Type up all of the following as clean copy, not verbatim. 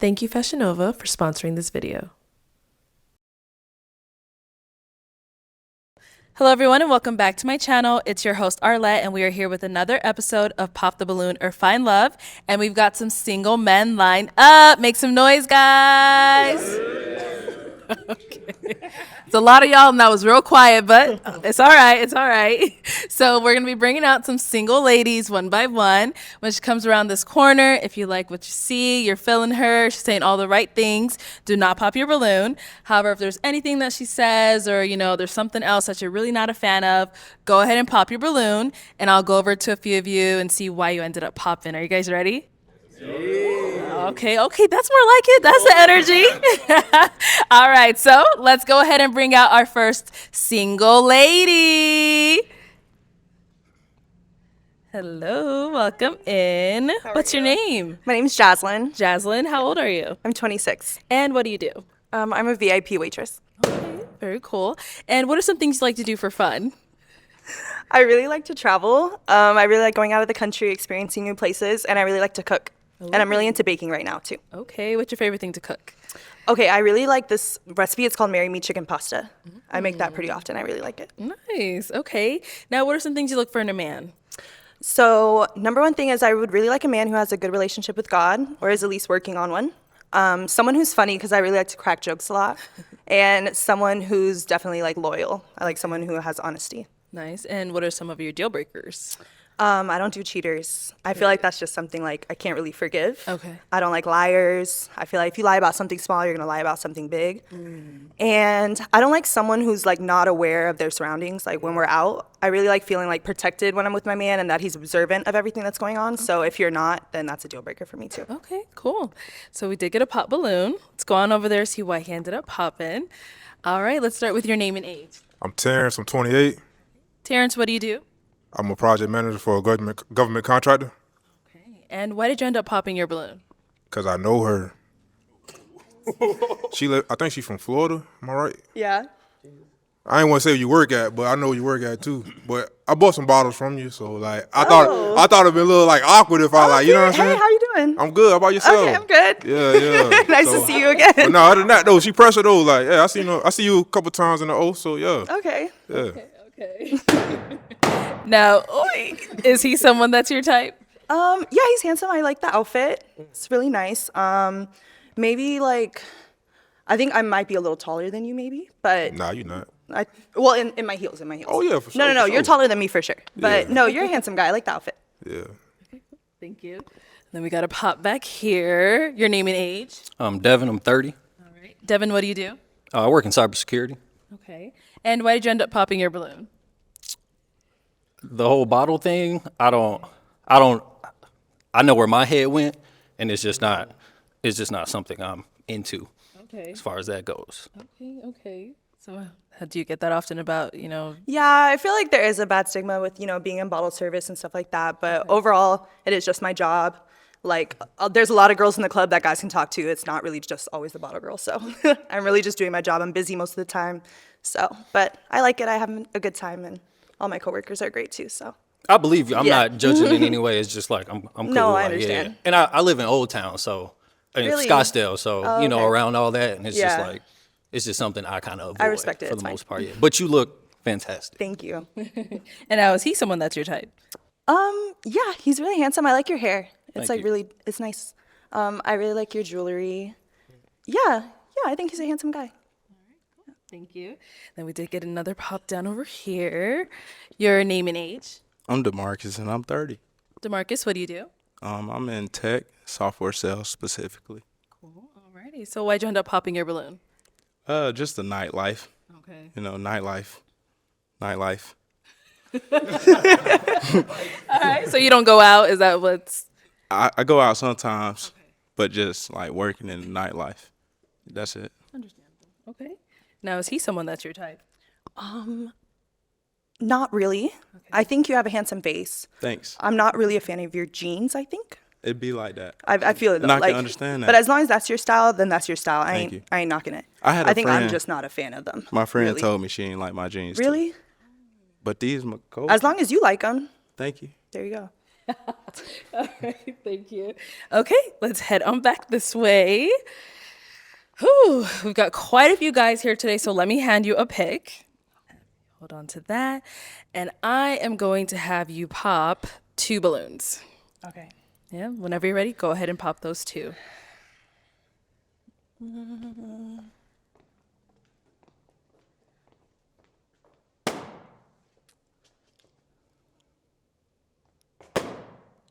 Thank you, Fashion Nova, for sponsoring this video. Hello, everyone, and welcome back to my channel. It's your host, Arlette, and we are here with another episode of Pop the Balloon or Find Love. And we've got some single men lined up. Make some noise, guys. Okay. It's a lot of y'all, and that was real quiet, but it's all right. It's all right. So we're going to be bringing out some single ladies one by one. When she comes around this corner, if you like what you see, you're feeling her, she's saying all the right things, do not pop your balloon. However, if there's anything that she says or, there's something else that you're really not a fan of, go ahead and pop your balloon, and I'll go over to a few of you and see why you ended up popping. Are you guys ready? Okay, that's more like it. That's the energy. All right, so let's go ahead and bring out our first single lady. Hello, welcome in. What's your name? My name's Jasine. Jasine, how old are you? I'm 26. And what do you do? I'm a VIP waitress. Okay, very cool. And what are some things you like to do for fun? I really like to travel. I really like going out of the country, experiencing new places, and I really like to cook. And I'm really into baking right now, too. Okay, what's your favorite thing to cook? Okay, I really like this recipe. It's called Marry Me Chicken Pasta. I make that pretty often. I really like it. Nice, okay. Now, what are some things you look for in a man? So, number one thing is I would really like a man who has a good relationship with God, or is at least working on one. Someone who's funny, because I really like to crack jokes a lot. And someone who's definitely loyal. I like someone who has honesty. Nice. And what are some of your deal breakers? I don't do cheaters. I feel like that's just something I can't really forgive. Okay. I don't like liars. I feel like if you lie about something small, you're going to lie about something big. And I don't like someone who's not aware of their surroundings. When we're out, I really like feeling protected when I'm with my man and that he's observant of everything that's going on. Okay. So if you're not, then that's a deal breaker for me too. Okay, cool. So we did get a pop balloon. Let's go on over there, see why he ended up popping. All right, let's start with your name and age. I'm Terrence. I'm 28. Terrence, what do you do? I'm a project manager for a government contractor. Okay. And why did you end up popping your balloon? Because I know her. I think she's from Florida. Am I right? Yeah. I ain't want to say where you work at, but I know where you work at too. But I bought some bottles from you, so I thought it'd be a little awkward if I you know what I'm saying? Hey, how you doing? I'm good. How about yourself? Okay, I'm good. Yeah. Nice to see you again. But no, other than that though, she pressure though. I see you a couple times in the O, so yeah. Okay. Yeah. Okay. Now, is he someone that's your type? Yeah, he's handsome. I like the outfit. It's really nice. Maybe I think I might be a little taller than you, maybe, but Nah, you're not. In my heels, Oh yeah, for sure. No, for you're sure. taller than me for sure. But Yeah. no, you're a handsome guy. I like the outfit. Yeah. Thank you. Then we got to pop back here. Your name and age. I'm Devin. I'm 30. All right. Devin, what do you do? I work in cybersecurity. Okay. And why did you end up popping your balloon? The whole bottle thing, I know where my head went, and it's just not something I'm into. Okay. As far as that goes. Okay. So how do you get that often about, Yeah, I feel like there is a bad stigma with, being in bottle service and stuff like that. But overall, it is just my job. There's a lot of girls in the club that guys can talk to. It's not really just always the bottle girl. So I'm really just doing my job. I'm busy most of the time. So, but I like it. I have a good time, and all my coworkers are great too. So I believe you. I'm not judging in any way. It's just I'm cool. No, I understand. Yeah. And I live in Old Town, so in Really? Scottsdale, so Oh, okay. around all that, and it's Yeah. it's just something I kind of avoid. I respect it. For It's the fine. most part. Yeah. But you look fantastic. thank you. and now is he someone that's your type? Yeah, he's really handsome. I like your hair. It's Thank you. really, it's nice. I really like your jewelry. Yeah, I think he's a handsome guy. Thank you. Then we did get another pop down over here. Your name and age. I'm DeMarcus, and I'm 30. DeMarcus, what do you do? I'm in tech, software sales specifically. Cool. Alrighty. So why'd you end up popping your balloon? Just the nightlife. Okay. Nightlife. All right. So you don't go out? Is that what's... I go out sometimes, but just working in the nightlife. That's it. Understandable. Okay. Now, is he someone that's your type? Not really. I think you have a handsome face. Thanks. I'm not really a fan of your jeans, I think. It'd be like that. I feel it though. And I can understand that. But as long as that's your style, then that's your style. Thank you. I ain't knocking it. I think I'm friend- just not a fan of them. My friend really. told me she didn't like my jeans. too. Really? But these my coats. As long as you like them, Thank you. there you go. All right, thank you. Okay, let's head on back this way. Whew, we've got quite a few guys here today, so let me hand you a pick. Hold on to that. And I am going to have you pop 2 balloons. Okay. Yeah, whenever you're ready, go ahead and pop those 2.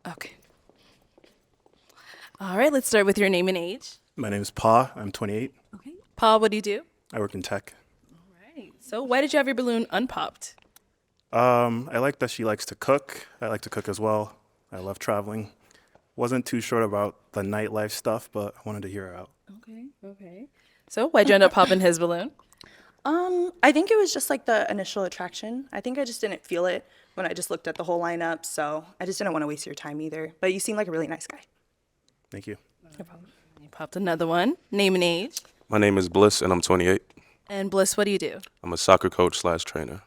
Okay. All right, let's start with your name and age. My name is Pa. I'm 28. Okay. Paul, what do you do? I work in tech. Right. So why did you have your balloon unpopped? I like that she likes to cook. I like to cook as well. I love traveling. Wasn't too sure about the nightlife stuff, but I wanted to hear her out. Okay. So why'd you end up popping his balloon? I think it was just like the initial attraction. I think I just didn't feel it when I just looked at the whole lineup, so I just didn't want to waste your time either. But you seem like a really nice guy. Thank you. No problem. You popped another one. Name and age. My name is Bliss, and I'm 28. And Bliss, what do you do? I'm a soccer coach / trainer.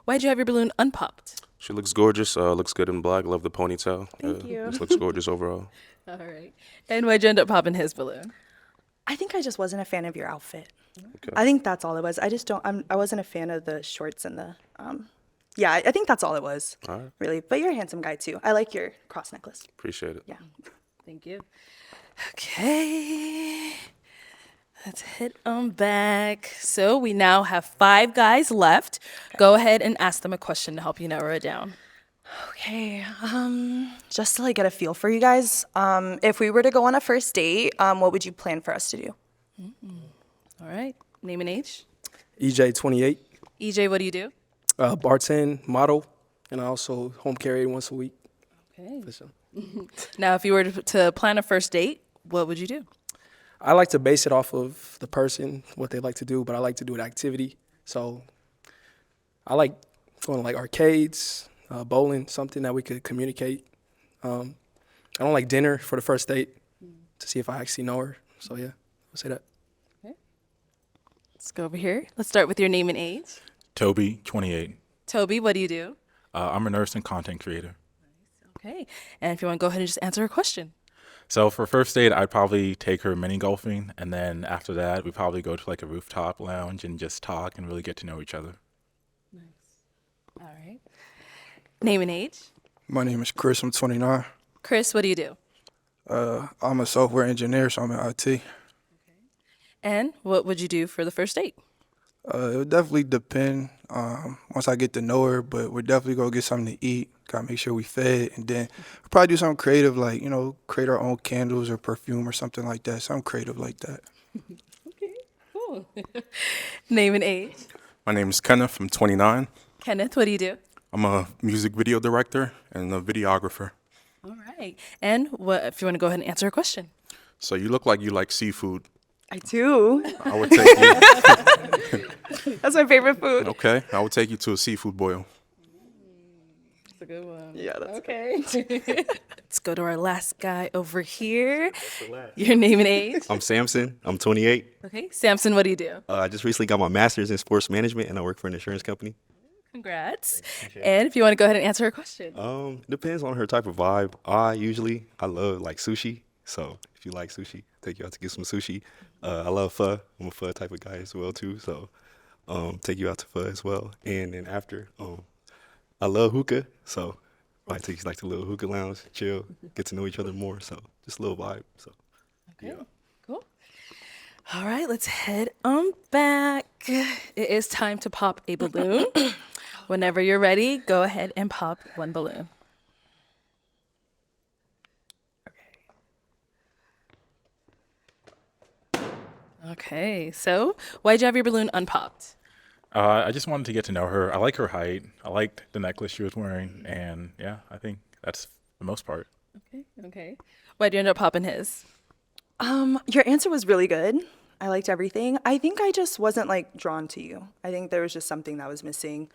Why'd you have your balloon unpopped? She looks gorgeous, looks good in black. Love the ponytail. Thank you. Just looks gorgeous overall. All right. And why'd you end up popping his balloon? I think I just wasn't a fan of your outfit. Okay. I think that's all it was. I wasn't a fan of the shorts and the, yeah, I think that's all it was, All right. really. But you're a handsome guy too. I like your cross necklace. Appreciate it. Yeah. Thank you. Okay. Let's hit on back. So we now have 5 guys left. Go ahead and ask them a question to help you narrow it down. Okay, just to like get a feel for you guys, if we were to go on a first date, what would you plan for us to do? All right. Name and age. EJ, 28, EJ, what do you do? bartend, model, and I also home carry once a week. Okay. For sure. Now, if you were to plan a first date, what would you do? I like to base it off of the person, what they like to do, but I like to do an activity. So I like going to like arcades, bowling, something that we could communicate. I don't like dinner for the first date to see if I actually know her. So yeah, I'll say that. Let's go over here. Let's start with your name and age. Toby, 28. Toby, what do you do? I'm a nurse and content creator. Okay. And if you want to go ahead and just answer a question. So for first date, I'd probably take her mini golfing, and then after that, we'd probably go to like a rooftop lounge and just talk and really get to know each other. All right. Name and age. My name is Chris. I'm 29. Chris, what do you do? I'm a software engineer, so I'm in IT. And what would you do for the first date? It would definitely depend once I get to know her, but we're definitely going to get something to eat. Got to make sure we fed. And then we'll probably do something creative like, create our own candles or perfume or something like that. Something creative like that. Okay, cool. Name and age. My name is Kenneth. I'm 29. Kenneth, what do you do? I'm a music video director and a videographer. All right. And what if you want to go ahead and answer a question? So you look like you like seafood. I do. I would take you. That's my favorite food. Okay, I would take you to a seafood boil. That's a good one. Yeah, that's Okay. Let's go to our last guy over here. Your name and age. I'm Samson. I'm 28. Okay. Samson, what do you do? I just recently got my master's in sports management, and I work for an insurance company. Congrats. And if you want to go ahead and answer a question. Depends on her type of vibe. I love like sushi. So if you like sushi, take you out to get some sushi. I love pho. I'm a pho type of guy as well too. So take you out to pho as well. And then after, I love hookah. So probably take you like to a little hookah lounge, chill, get to know each other more. So just a little vibe. So Okay. Cool. All right, let's head on back. It is time to pop a balloon. Whenever you're ready, go ahead and pop one balloon. Okay, so why'd you have your balloon unpopped? I just wanted to get to know her. I like her height. I liked the necklace she was wearing, and yeah, I think that's the most part. Okay. Why'd you end up popping his? Your answer was really good. I liked everything. I think I just wasn't like drawn to you. I think there was just something that was missing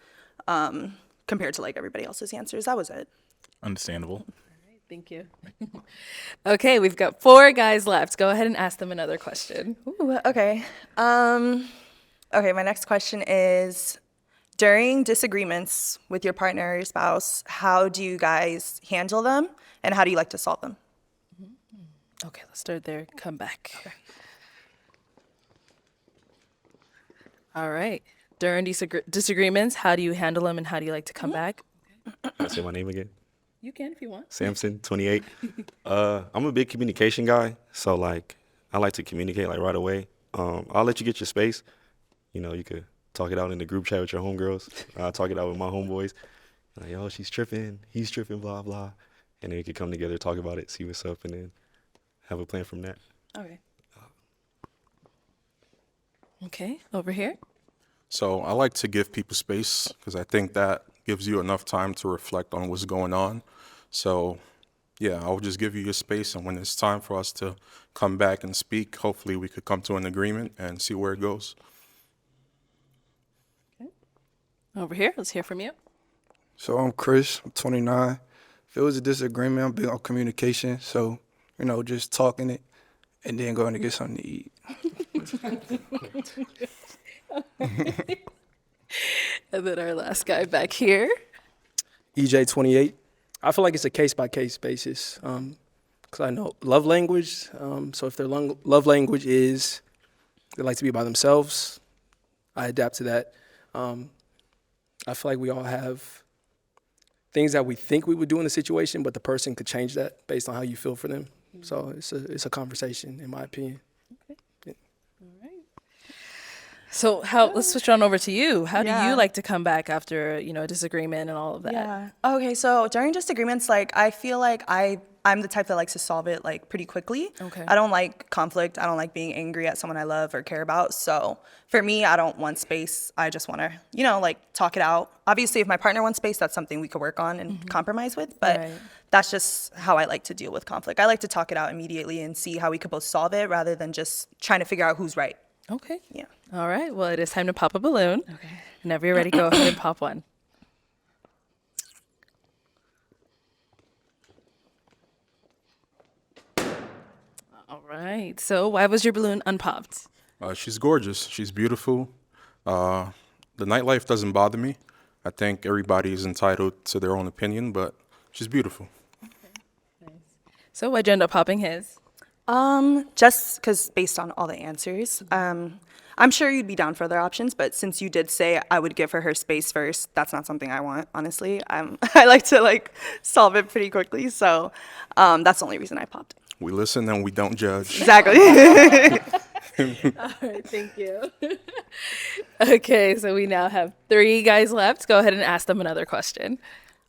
compared to like everybody else's answers. That was it. Understandable. Thank you. Okay, we've got 4 guys left. Go ahead and ask them another question. Ooh, okay. Okay, my next question is, during disagreements with your partner or your spouse, how do you guys handle them and how do you like to solve them? Okay, let's start there. Come back. Okay. All right. During disagreements, how do you handle them and how do you like to come back? Can I say my name again? You can if you want. Samson, 28. I'm a big communication guy, so like I like to communicate like right away. I'll let you get your space. You know, you could talk it out in the group chat with your homegirls. I'll talk it out with my homeboys. Like, yo, she's tripping, he's tripping, blah blah, and then we could come together, talk about it, see what's up, and then have a plan from that. Okay. Okay, over here. So I like to give people space because I think that gives you enough time to reflect on what's going on. So yeah, I'll just give you your space, and when it's time for us to come back and speak, hopefully we could come to an agreement and see where it goes. Okay. Over here, let's hear from you. So I'm Chris, I'm 29. If it was a disagreement, I'm big on communication. So, you know, just talking it and then going to get something to eat. And then our last guy back here. EJ, 28. I feel like it's a case-by-case basis because I know love language. So if their love language is they like to be by themselves, I adapt to that. I feel like we all have things that we think we would do in a situation, but the person could change that based on how you feel for them. Mm-hmm. So it's a conversation, in my opinion. Okay. Yeah. All right. So let's switch on over to you. How do you like to come back after, a disagreement and all of that? Yeah. Okay, so during disagreements, like I feel like I'm the type that likes to solve it like pretty quickly. Okay. I don't like conflict. I don't like being angry at someone I love or care about. So for me, I don't want space. I just want to, like talk it out. Obviously, if my partner wants space, that's something we could work on and compromise with. But that's just how I like to deal with conflict. I like to talk it out immediately and see how we could both solve it rather than just trying to figure out who's right. Okay. Yeah. All right. Well, it is time to pop a balloon. Okay. Whenever you're ready, go ahead and pop one. All right. So why was your balloon unpopped? She's gorgeous. She's beautiful. The nightlife doesn't bother me. I think everybody is entitled to their own opinion, but she's beautiful. Okay. Nice. So why'd you end up popping his? Just because based on all the answers, I'm sure you'd be down for other options, but since you did say I would give her space first, that's not something I want, honestly. I like to solve it pretty quickly, so that's the only reason I popped it. We listen and we don't judge. Exactly. All right, thank you. Okay, so we now have 3 guys left. Go ahead and ask them another question.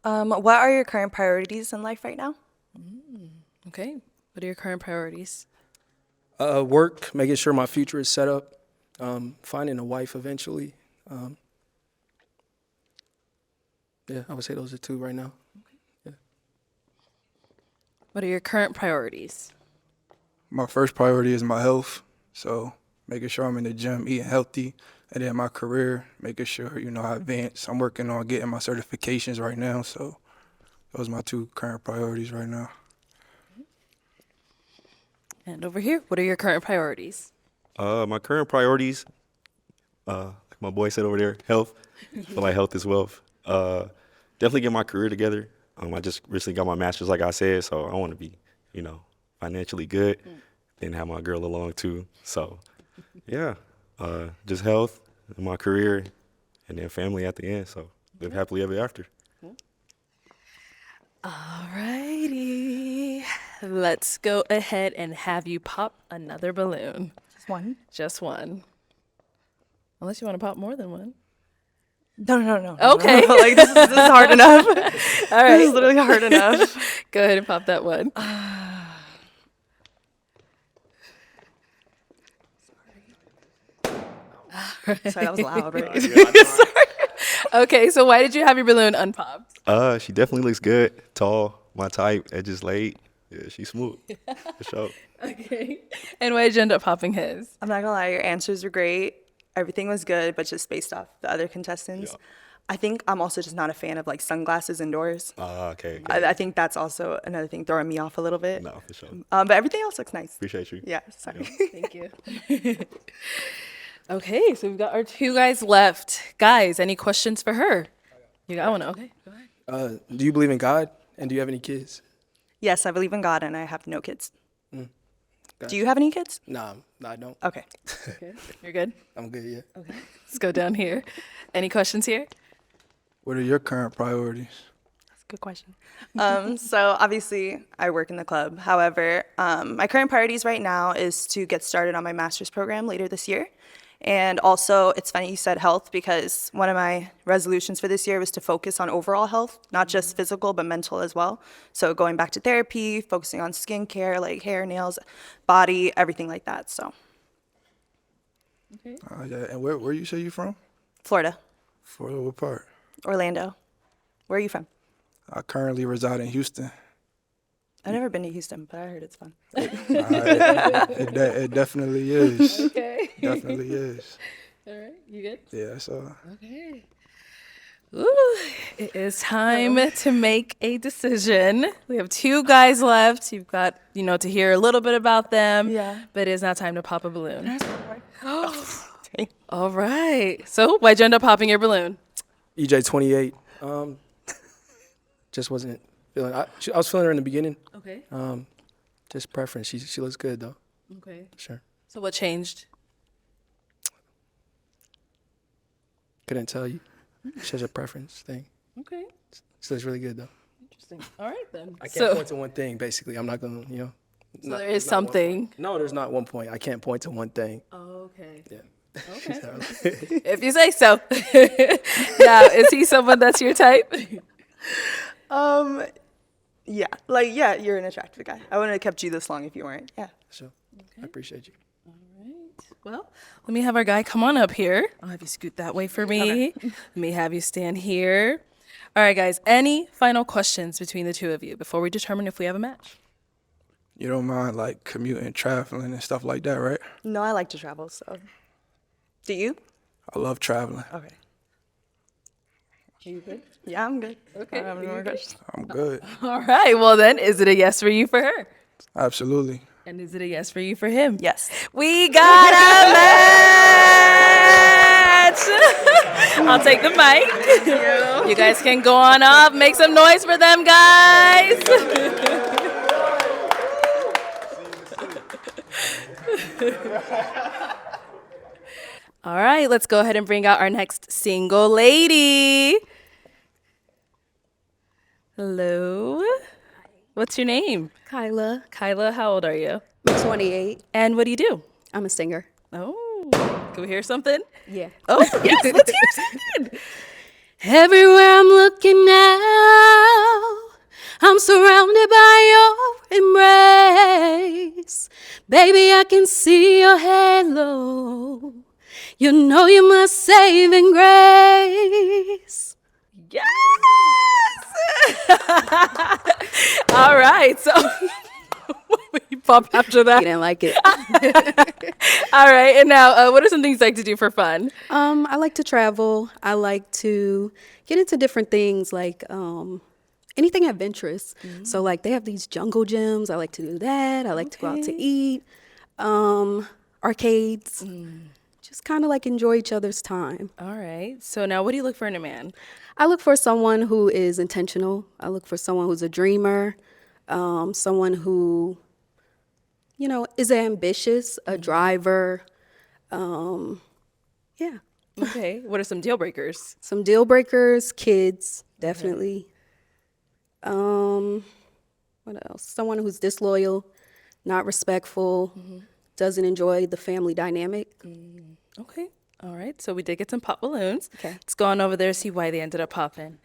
What are your current priorities in life right now? Okay, what are your current priorities? Work, making sure my future is set up, finding a wife eventually. Yeah, I would say those are 2 right now. Yeah. What are your current priorities? My first priority is my health. So making sure I'm in the gym, eating healthy. And then my career, making sure, I advance. I'm working on getting my certifications right now. So those are my 2 current priorities right now. And over here, what are your current priorities? My current priorities, like my boy said over there, health. I feel like health is wealth. Definitely get my career together. I just recently got my master's, like I said, so I want to be, financially good. Then have my girl along too. So, yeah, just health, my career, and then family at the end. So live happily ever after. All righty. Let's go ahead and have you pop another balloon. Just one? Just one. Unless you want to pop more than one. No. Okay. This is hard enough. All right. This is literally hard enough. Go ahead and pop that one. Sorry, that was loud, right? Sorry. Okay, so why did you have your balloon unpopped? She definitely looks good, tall, my type, edges laid. Yeah, she's smooth, for sure. Okay. And why did you end up popping his? I'm not gonna lie, your answers were great. Everything was good, but just based off the other contestants. Yeah. I think I'm also just not a fan of sunglasses indoors. Okay. I think that's also another thing throwing me off a little bit. No, for sure. But everything else looks nice. Appreciate you. Yeah, sorry. Thank you. Okay, so we've got our 2 guys left. Guys, any questions for her? You got one? Okay, go ahead. Do you believe in God? And do you have any kids? Yes, I believe in God and I have no kids. Gotcha. Do you have any kids? Nah, I don't. Okay. Okay. You're good? I'm good, yeah. Okay. Let's go down here. Any questions here? What are your current priorities? That's a good question. So obviously I work in the club. However, my current priorities right now is to get started on my master's program later this year. And also, it's funny you said health because one of my resolutions for this year was to focus on overall health, not just physical, but mental as well. So going back to therapy, focusing on skincare, like hair, nails, body, everything like that. So Okay. Yeah. And where you say you from? Florida, Florida, what part? Orlando. Where are you from? I currently reside in Houston. I've never been to Houston, but I heard it's fun. It definitely is. Okay. Definitely is. All right, you good? Yeah, so Okay. Ooh, it is time to make a decision. We have 2 guys left. You've got, to hear a little bit about them. Yeah. But it is now time to pop a balloon. All right. So why'd you end up popping your balloon? EJ 28. Just wasn't feeling. I was feeling her in the beginning. Okay. Just preference. She looks good though. Okay. Sure. So what changed? Couldn't tell you. It's just a preference thing. Okay. She looks really good though. Interesting. All right then. I can't point to one thing. Basically, I'm not gonna. So there is something. No, there's not one point. I can't point to one thing. Oh, okay. Yeah. Okay. If you say so. Now, is he someone that's your type? Yeah, you're an attractive guy. I wouldn't have kept you this long if you weren't. Yeah. Sure. I appreciate you. Well, let me have our guy come on up here. I'll have you scoot that way for me. Let me have you stand here. All right, guys. Any final questions between the 2 of you before we determine if we have a match? you don't mind like commuting, traveling, and stuff like that, right? No, I like to travel, so. Do you? I love traveling. Okay. You good? Yeah, I'm good. Okay. I don't have any more questions. I'm good. All right. Well, then, is it a yes for you for her? Absolutely. And is it a yes for you for him? Yes. We got a match! I'll take the mic. You guys can go on up. Make some noise for them, guys. All right, let's go ahead and bring out our next single lady. Hello. What's your name? Kyla. Kyla, how old are you? I'm 28. And what do you do? I'm a singer. Oh, can we hear something? Yeah. Oh, yes, let's hear something. Everywhere I'm looking now, I'm surrounded by your embrace. Baby, I can see your halo. You know you're my saving grace. Yes! All right, so you pop after that. You didn't like it. All right, and now what are some things you like to do for fun? I like to travel. I like to get into different things like anything adventurous. So like they have these jungle gyms. I like to do that. I like to go out to eat. Arcades. Just kind of like enjoy each other's time. All right, so now what do you look for in a man? I look for someone who is intentional. I look for someone who's a dreamer, someone who, you know, is ambitious, a driver. Yeah. Okay, what are some deal breakers? Some deal breakers, kids, definitely. What else? Someone who's disloyal, not respectful, doesn't enjoy the family dynamic. Okay, all right, so we did get some pop balloons. Okay. Let's go on over there, see why they ended up popping.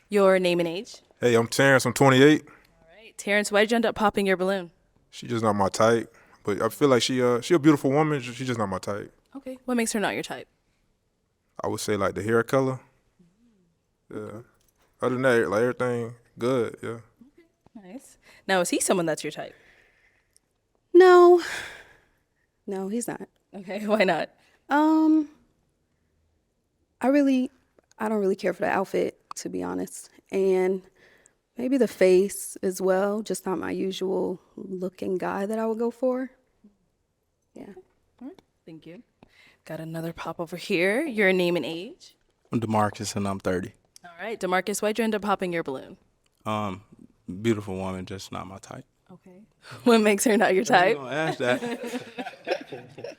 Your name and age? Hey, I'm Terrence. I'm 28. All right, Terrence, why did you end up popping your balloon? She just not my type, but I feel like she a beautiful woman. She just not my type. Okay, what makes her not your type? I would say like the hair color. Yeah. Other than that, like everything good. Yeah. Nice. Now, is he someone that's your type? No, he's not. Okay, why not? I don't really care for the outfit, to be honest. And maybe the face as well, just not my usual looking guy that I would go for. Yeah. All right, thank you. Got another pop over here. Your name and age. I'm DeMarcus and I'm 30. All right, DeMarcus, why'd you end up popping your balloon? Beautiful woman, just not my type. Okay. What makes her not your type? Don't ask that.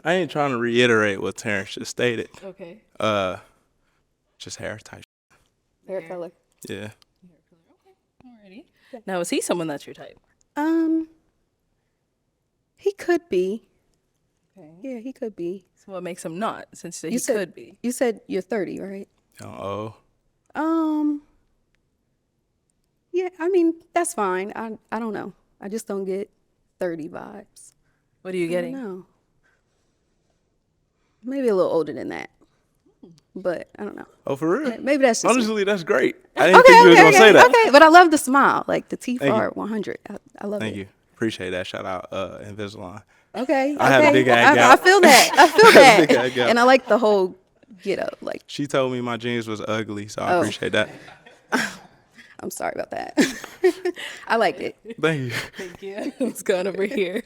I ain't trying to reiterate what Terrence just stated. Okay. Just hair type. Hair color. Yeah. Alrighty. Now, is he someone that's your type? He could be. Okay. Yeah, he could be. So what makes him not, since he said, could be? You said you're 30, right? Oh. Yeah, I mean, that's fine. I don't know. I just don't get 30 vibes. What are you getting? No. Maybe a little older than that. But I don't know. Oh, for real? Maybe that's just honestly, that's great. I didn't think you were gonna say that. Okay, but I love the smile, like the teeth Thank are you. 100. I love it. Thank you. Appreciate that. Shout out Invisalign. Okay. I had a big ass I gap. feel that. I feel Big ass that. gap. And I like the whole get up. Like, She told me my jeans was ugly, so I Oh. appreciate that. I'm sorry about that. I liked it. Thank you. Thank you. Let's go on over here.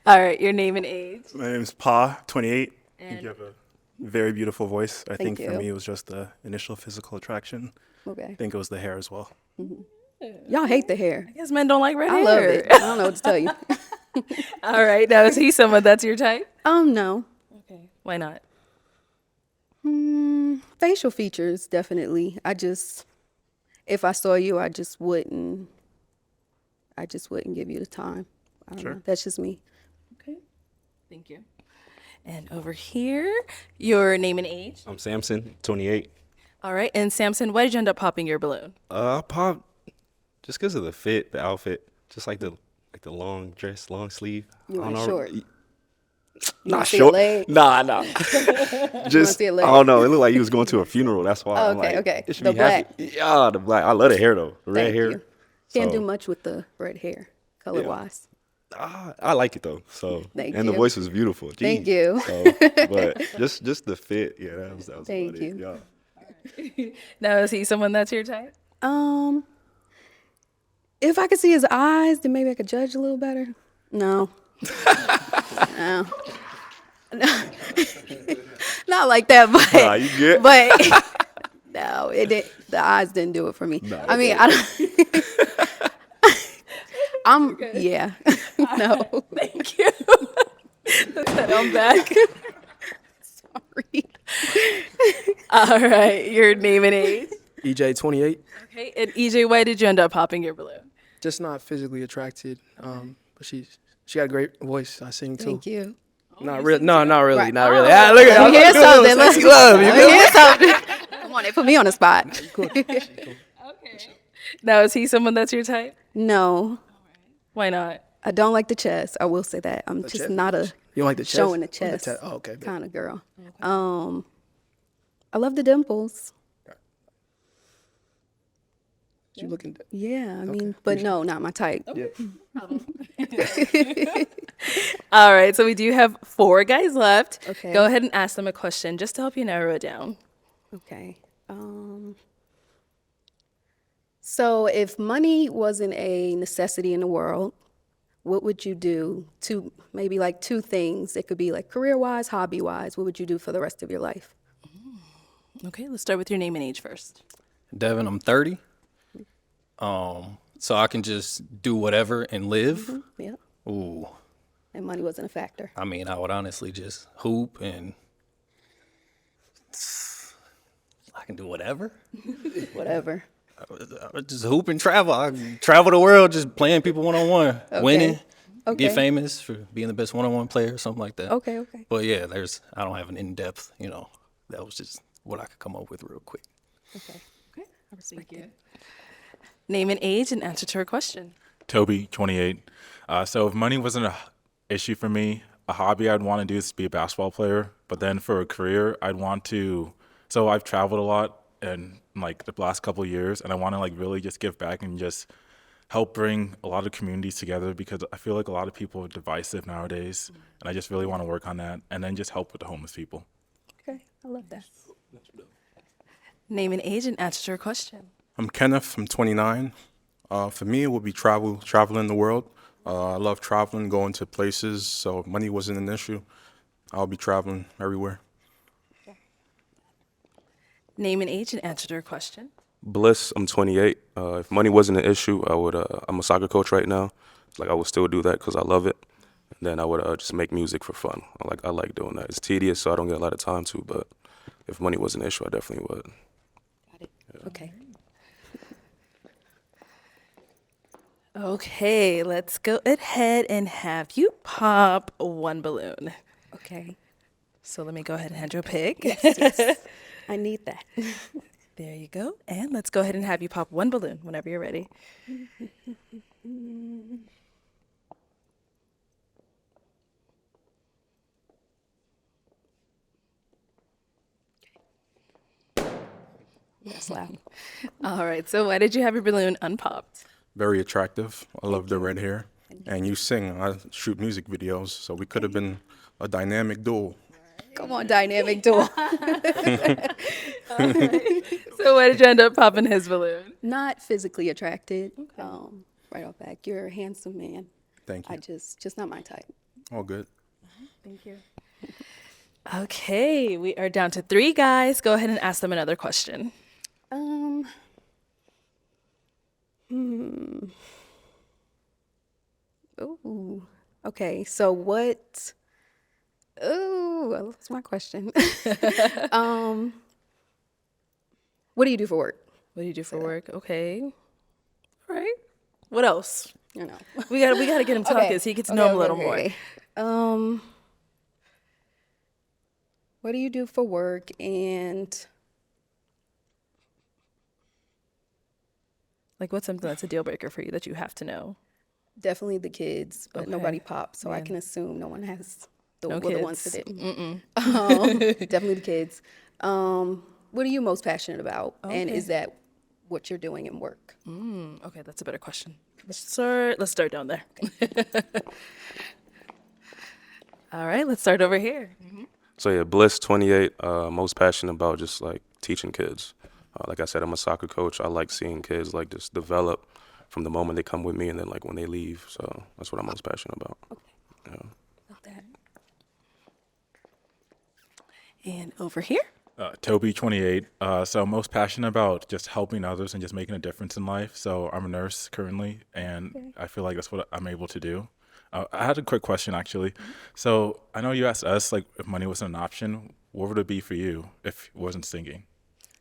All right, your name and age. My name's Pa, 28. And- You have a very beautiful voice. I think Thank for you. me it was just the initial physical attraction. Okay. I think it was the hair as well. Y'all hate the hair. I guess men don't like red I hair. love it. I don't know what to tell you. All right, now is he someone that's your type? No. Okay. Why not? Facial features, definitely. If I saw you, I just wouldn't give you the time. I don't know. That's just me. Okay. Thank you. And over here, your name and age. I'm Samson, 28. All right, and Samson, why did you end up popping your balloon? I popped just because of the fit, the outfit, just like the long dress, long sleeve. You I don't want know. short? You Not wanna see a short. leg? Nah. Just see a I leg? don't know. It looked like you was going to a funeral. That's why. Oh, I'm okay, like, okay. it should The be happy. Yeah, the black. I love the hair though. The red Thank hair. you. Can't So, do much with the red hair, color-wise. I like it though. So Thank and you. the voice was beautiful. Thank Jeez. you. So, but just the fit. Yeah, that was Thank about it. you. Yeah. Now, is he someone that's your type? If I could see his eyes, then maybe I could judge a little better. No. No. Not like that, but Nah, you good. But no, it did. The eyes didn't do it for me. Nah, I mean, I don't. Yeah. No. Thank you. Let's head on back. Sorry. All right, your name and age. EJ, 28. Okay, and EJ, why did you end up popping your balloon? Just not physically attracted. But she got a great voice. I sing too. Thank you. Not really. No, not really. Right. Not really. Ah, look at Let me hear something. Sexy love. You Let me hear something. Come on, they put me on the spot. Okay. Now, is he someone that's your type? No, Why not? I don't like the chest. I will say that. I'm just chest? not a You don't like the chest? showing the Oh, chest oh, okay. bet. kind of girl. I love the dimples. You looking? Yeah, I mean, but no, not my type. Yeah. All right, so we do have 4 guys left. Okay. Go ahead and ask them a question just to help you narrow it down. Okay. So if money wasn't a necessity in the world, what would you do to maybe like 2 things? It could be like career-wise, hobby-wise. What would you do for the rest of your life? Okay, let's start with your name and age first. Devin, I'm 30. So I can just do whatever and live. Yeah. Ooh. And money wasn't a factor. I mean, I would honestly just hoop and I can do whatever. Whatever. I just hoop and travel. I travel the world just playing people one-on-one, winning, Okay. get famous for being the best one-on-one player or something like that. Okay, okay. But yeah, I don't have an in-depth, that was just what I could come up with real quick. Okay. Okay, I respect you. Name and age and answer to her question. Toby, 28. So if money wasn't a issue for me, a hobby I'd want to do is to be a basketball player. But then for a career, I'd want to. So I've traveled a lot in like the last couple of years, and I want to like really just give back and just help bring a lot of communities together because I feel like a lot of people are divisive nowadays, and I just really want to work on that, and then just help with the homeless people. Okay, I love that. Name and age and answer to her question. I'm Kenneth. I'm 29. For me, it would be traveling the world. I love traveling, going to places, so money wasn't an issue. I'll be traveling everywhere. Name and age and answer their question. Bliss, I'm 28. If money wasn't an issue, I would. I'm a soccer coach right now. Like I would still do that because I love it. And then I would just make music for fun. I like doing that. It's tedious, so I don't get a lot of time to. But if money was an issue, I definitely would. Got it. Okay. Okay, let's go ahead and have you pop one balloon. Okay. So let me go ahead and hand you a pick. Yes. I need that. There you go. And let's go ahead and have you pop one balloon whenever you're ready. That's loud. All right, so why did you have your balloon unpopped? Very attractive. I love the red hair. And you sing. I shoot music videos, so we could have been a dynamic duo. Come on, dynamic duo. So why did you end up popping his balloon? Not physically attracted. Right off back, you're a handsome man. Thank you. I just not my type. All good. Thank you. Okay, we are down to 3 guys. Go ahead and ask them another question. Ooh. Okay, so what? Ooh, that's my question. What do you do for work? What do you do for work? Okay. All right. What else? You know. We gotta get him talking so he gets to know him a little more. What do you do for work? And like, what's something that's a deal breaker for you that you have to know? definitely the kids, but Okay. nobody popped, so I Yeah. can assume no one has the, No well, the ones kids. that didn't. Mm-mm. Definitely the kids. What are you most passionate about? And Okay. is that what you're doing in work? Okay, that's a better question. Let's start down there. All right, let's start over here. So yeah, Bliss, 28. Most passionate about just like teaching kids. Like I said, I'm a soccer coach. I like seeing kids like just develop from the moment they come with me and then like when they leave. So that's what I'm most passionate about. Yeah. Love that. And over here. Toby, 28. So I'm most passionate about just helping others and just making a difference in life. So I'm a nurse currently, and I feel like that's what I'm able to do. I had a quick question actually. So I know you asked us like if money wasn't an option, what would it be for you if it wasn't singing?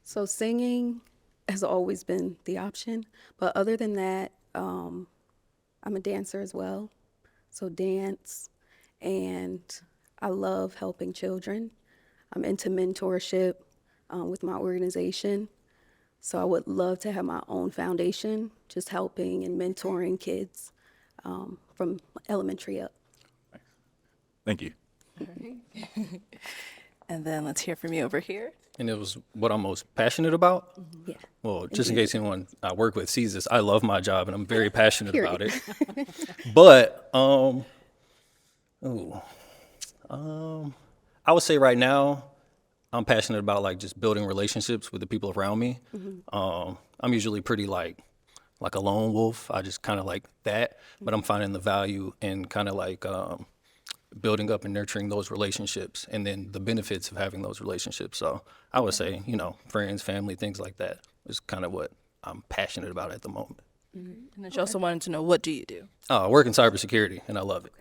So singing has always been the option, but other than that, I'm a dancer as well. So dance, and I love helping children. I'm into mentorship with my organization. So I would love to have my own foundation, just helping and mentoring kids from elementary up. Thank you. And then let's hear from you over here. And it was what I'm most passionate about. Yeah. Well, just in case anyone I work with sees this, I love my job and I'm very passionate Period. about it. But I would say right now, I'm passionate about like just building relationships with the people around me. I'm usually pretty like a lone wolf. I just kind of like that, but I'm finding the value in kind of like building up and nurturing those relationships and then the benefits of having those relationships. So I would say, friends, family, things like that is kind of what I'm passionate about at the moment. And then she also wanted to know, what do you do? I work in cybersecurity and I love it.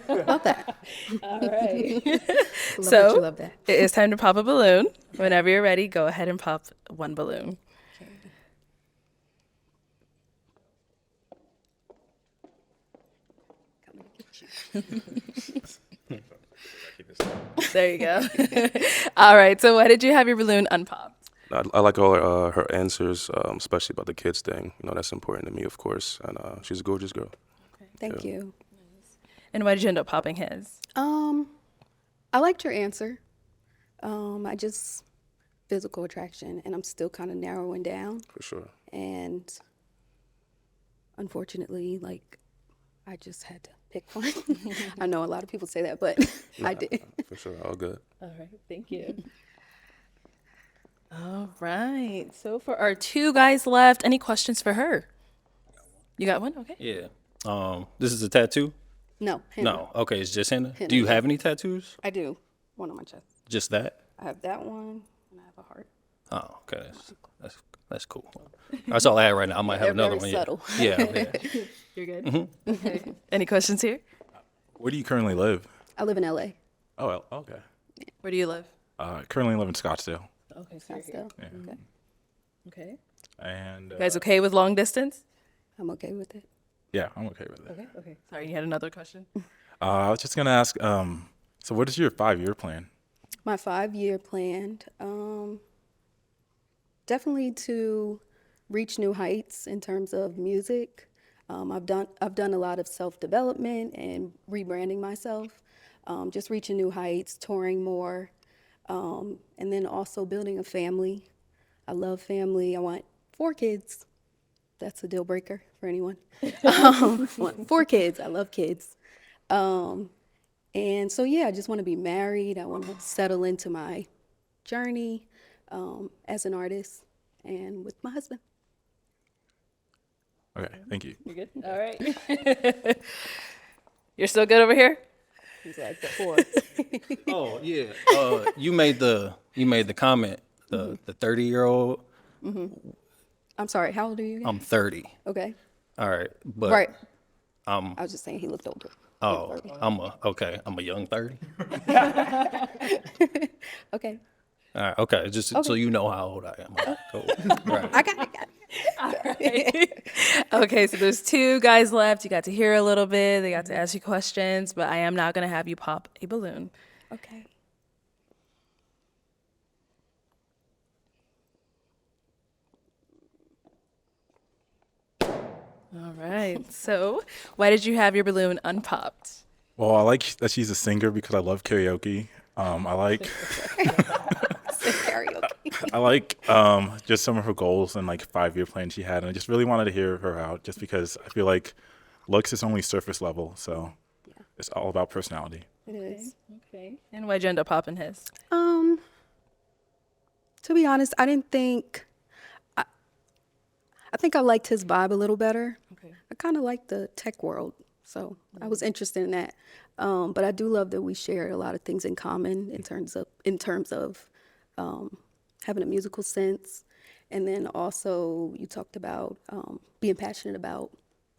Love that. All right. Love that So you love that. it is time to pop a balloon. Whenever you're ready, go ahead and pop one balloon. There you go. All right. So why did you have your balloon unpopped? I like all her answers, especially about the kids thing. That's important to me, of course. And she's a gorgeous girl. Thank you. And why did you end up popping his? I liked your answer. I just physical attraction, and I'm still kind of narrowing down. For sure. And unfortunately, I just had to pick one. I know a lot of people say that, but I did. For sure. All good. All right. Thank you. All right. So for our 2 guys left, any questions for her? You got one? Okay. Yeah. This is a tattoo. No, henna. No. Okay, it's just henna. Henna, Do you yeah. have any tattoos? I do. One on my chest. Just that? I have that one, and I have a heart. Oh, okay. That's cool. That's all I have right now. I might have They're another very one. subtle. Yeah. You're good? Okay. Any questions here? Where do you currently live? I live in LA. Oh, well, okay. Where do you live? Currently live in Scottsdale. Okay, so you're here. Scottsdale. Okay. Okay. And You guys okay with long distance? I'm okay with it. yeah, I'm okay with it. Okay. Sorry, you had another question? I was just gonna ask. So what is your 5-year plan? My 5-year plan, definitely to reach new heights in terms of music. I've done a lot of self-development and rebranding myself, just reaching new heights, touring more, and then also building a family. I love family. I want 4 kids. That's a deal breaker for anyone. I want 4 kids. I love kids. And so, yeah, I just want to be married. I want to settle into my journey as an artist and with my husband. Okay, thank you. You're good? All right. You're still good over here? He's like the 4. Oh yeah. You made the comment. The 30-year-old. I'm sorry, how old are you again? I'm 30. Okay. All right, but Right. I was just saying he looked older. Oh, I'm a young 30. Okay. All right, okay, just so you know how old I am. All right, cool. Right. I got it. Okay, so there's 2 guys left. You got to hear a little bit. They got to ask you questions, but I am not going to have you pop a balloon. Okay. All right. So, why did you have your balloon unpopped? Well, I like that she's a singer because I love karaoke. I like I like just some of her goals and like 5-year plan she had, and I just really wanted to hear her out just because I feel like looks is only surface level, so it's all about personality. It is. Okay. And why'd you end up popping his? To be honest, I didn't think. I think I liked his vibe a little better. Okay. I kind of like the tech world, so I was interested in that. But I do love that we share a lot of things in common in terms of having a musical sense, and then also you talked about being passionate about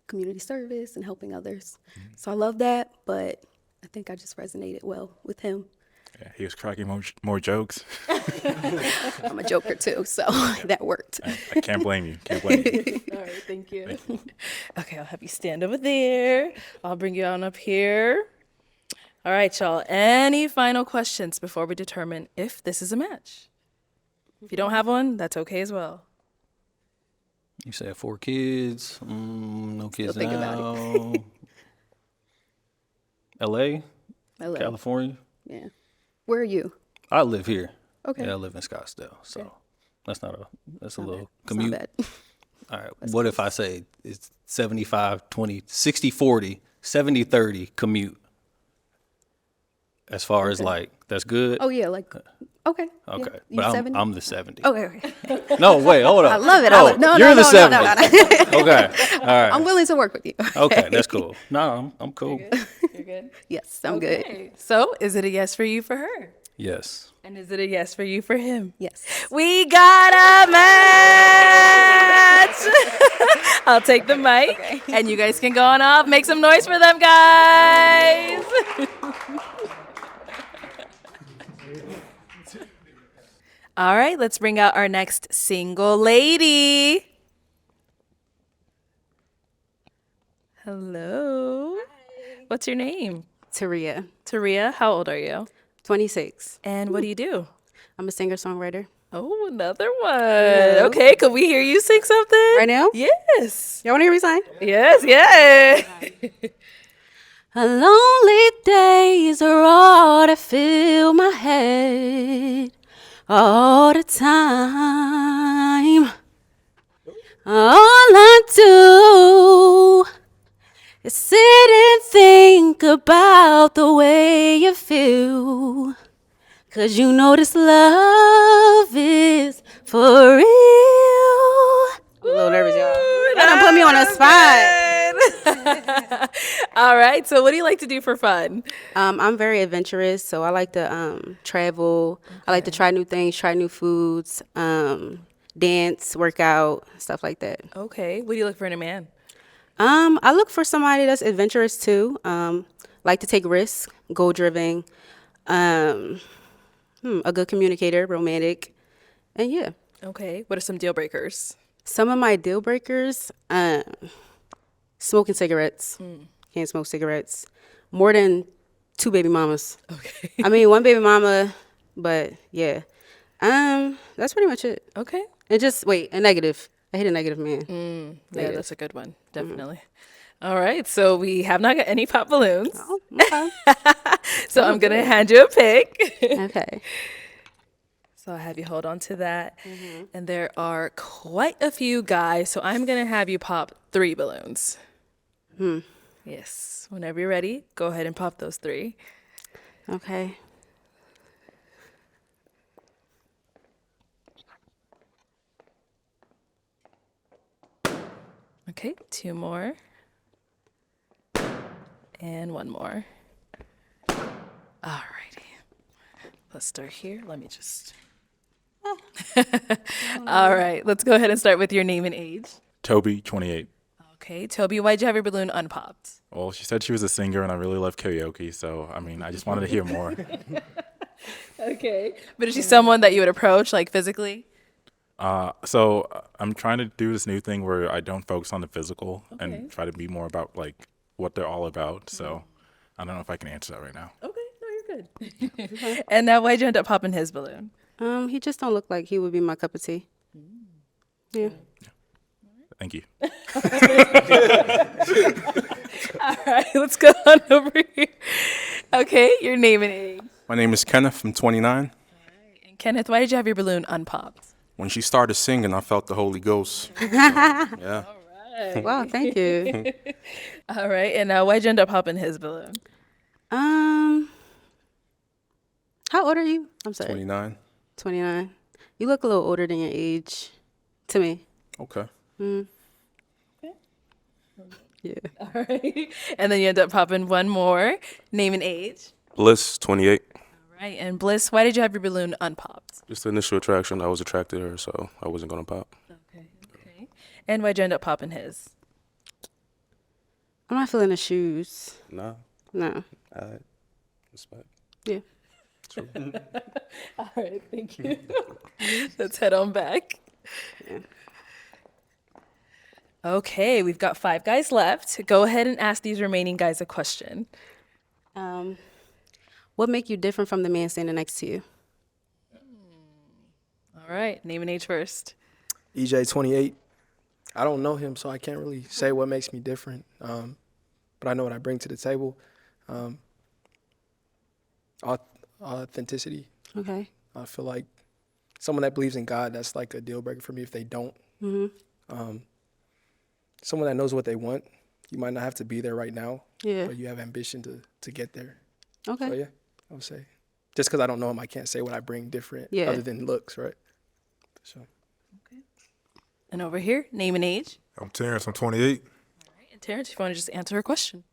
community service and helping others. So I love that, but I think I just resonated well with him. Yeah, he was cracking more jokes. I'm a joker too, so that worked. I can't blame you. Can't blame you. All right, thank you. Okay, I'll have you stand over there. I'll bring you on up here. All right, y'all. Any final questions before we determine if this is a match? If you don't have one, that's okay as well. You said 4 kids. No kids Still think about now. LA, LA. California. Yeah. Where are you? I live here. Okay. Yeah, I live in Scottsdale, so that's a little It's not commute. bad. All right. What if I say it's 75-20, 60-40, 70-30 commute? As far as like, that's good? Oh yeah, like okay. Okay. Yeah. You But 70? I'm the 70. Okay. No, wait, hold up. I love it. Oh, No, you're no, the no, 70. no, no. Okay. All right. I'm willing to work with you. Okay, that's cool. No, I'm cool. You're good? Yes, I'm good. Okay. So, is it a yes for you for her? Yes. And is it a yes for you for him? Yes. We got a match! I'll take the mic, and you guys can go on up. Make some noise for them, guys! All right, let's bring out our next single lady. Hello. Hi. What's your name? Teria. Teria, how old are you? 26. And what do you do? I'm a singer-songwriter. Oh, another one. Okay, could we hear you sing something? Right now? Yes. Y'all want to hear me sing? Yes, yeah. A lonely days are all that fill my head all the time. All I do is sit and think about the way you feel. 'Cause you know this love is for real. I'm a little nervous, y'all. That done put me on a spot. All right. So what do you like to do for fun? I'm very adventurous, so I like to travel. I like to try new things, try new foods, dance, work out, stuff like that. Okay. What do you look for in a man? I look for somebody that's adventurous too. Like to take risks, goal driven, a good communicator, romantic, and yeah. Okay. What are some deal breakers? Some of my deal breakers, smoking cigarettes. Can't smoke cigarettes. More than 2 baby mamas. Okay. I mean, 1 baby mama, but yeah. That's pretty much it. Okay. And just a negative. I hate a negative man. Yeah, Negative. that's a good one. Definitely. All right. So we have not got any pop balloons. Oh, okay. So I'm going to hand you a pick. Okay. So I have you hold on to that. And there are quite a few guys. So I'm going to have you pop 3 balloons. Yes. Whenever you're ready, go ahead and pop those 3. Okay. Okay. 2 more. And 1 more. All righty. Let's start here. Let me just. All right. Let's go ahead and start with your name and age. Toby, 28. Okay. Toby, why'd you have your balloon unpopped? Well, she said she was a singer, and I really love karaoke. So, I mean, I just wanted to hear more. Okay. But is she someone that you would approach, like physically? So I'm trying to do this new thing where I don't focus on the physical and try to be more about like what they're all about. So I don't know if I can answer that right now. Okay. No, you're good. And now why'd you end up popping his balloon? He just don't look like he would be my cup of tea. Yeah. Thank you. All right. Let's go on over here. Okay. Your name and age. My name is Kenneth. I'm 29. And Kenneth, why did you have your balloon unpopped? When she started singing, I felt the Holy Ghost. Yeah. Wow, thank you. All right. And now why'd you end up popping his balloon? How old are you? I'm sorry. 29. 29. You look a little older than your age to me. Okay. Yeah. All right. And then you end up popping 1 more. Name and age. Bliss, 28. All right. And Bliss, why did you have your balloon unpopped? Just the initial attraction. I was attracted to her, so I wasn't going to pop. Okay. And why'd you end up popping his? I'm not feeling the shoes. Nah. No. All right. Respect. Yeah. True. All right. Thank you. Let's head on back. Yeah. Okay. We've got 5 guys left. Go ahead and ask these remaining guys a question. What make you different from the man standing next to you? All right. Name and age first. EJ, 28. I don't know him, so I can't really say what makes me different. But I know what I bring to the table. Authenticity. Okay. I feel like someone that believes in God, that's like a deal breaker for me if they don't. Someone that knows what they want. You might not have to be there right now, Yeah. but you have ambition to get there. Okay. So yeah, I would say. Just because I don't know him, I can't say what I bring different Yeah. other than looks, right? So. And over here, name and age. I'm Terrence. I'm 28. All right. And Terrence, if you want to just answer her question.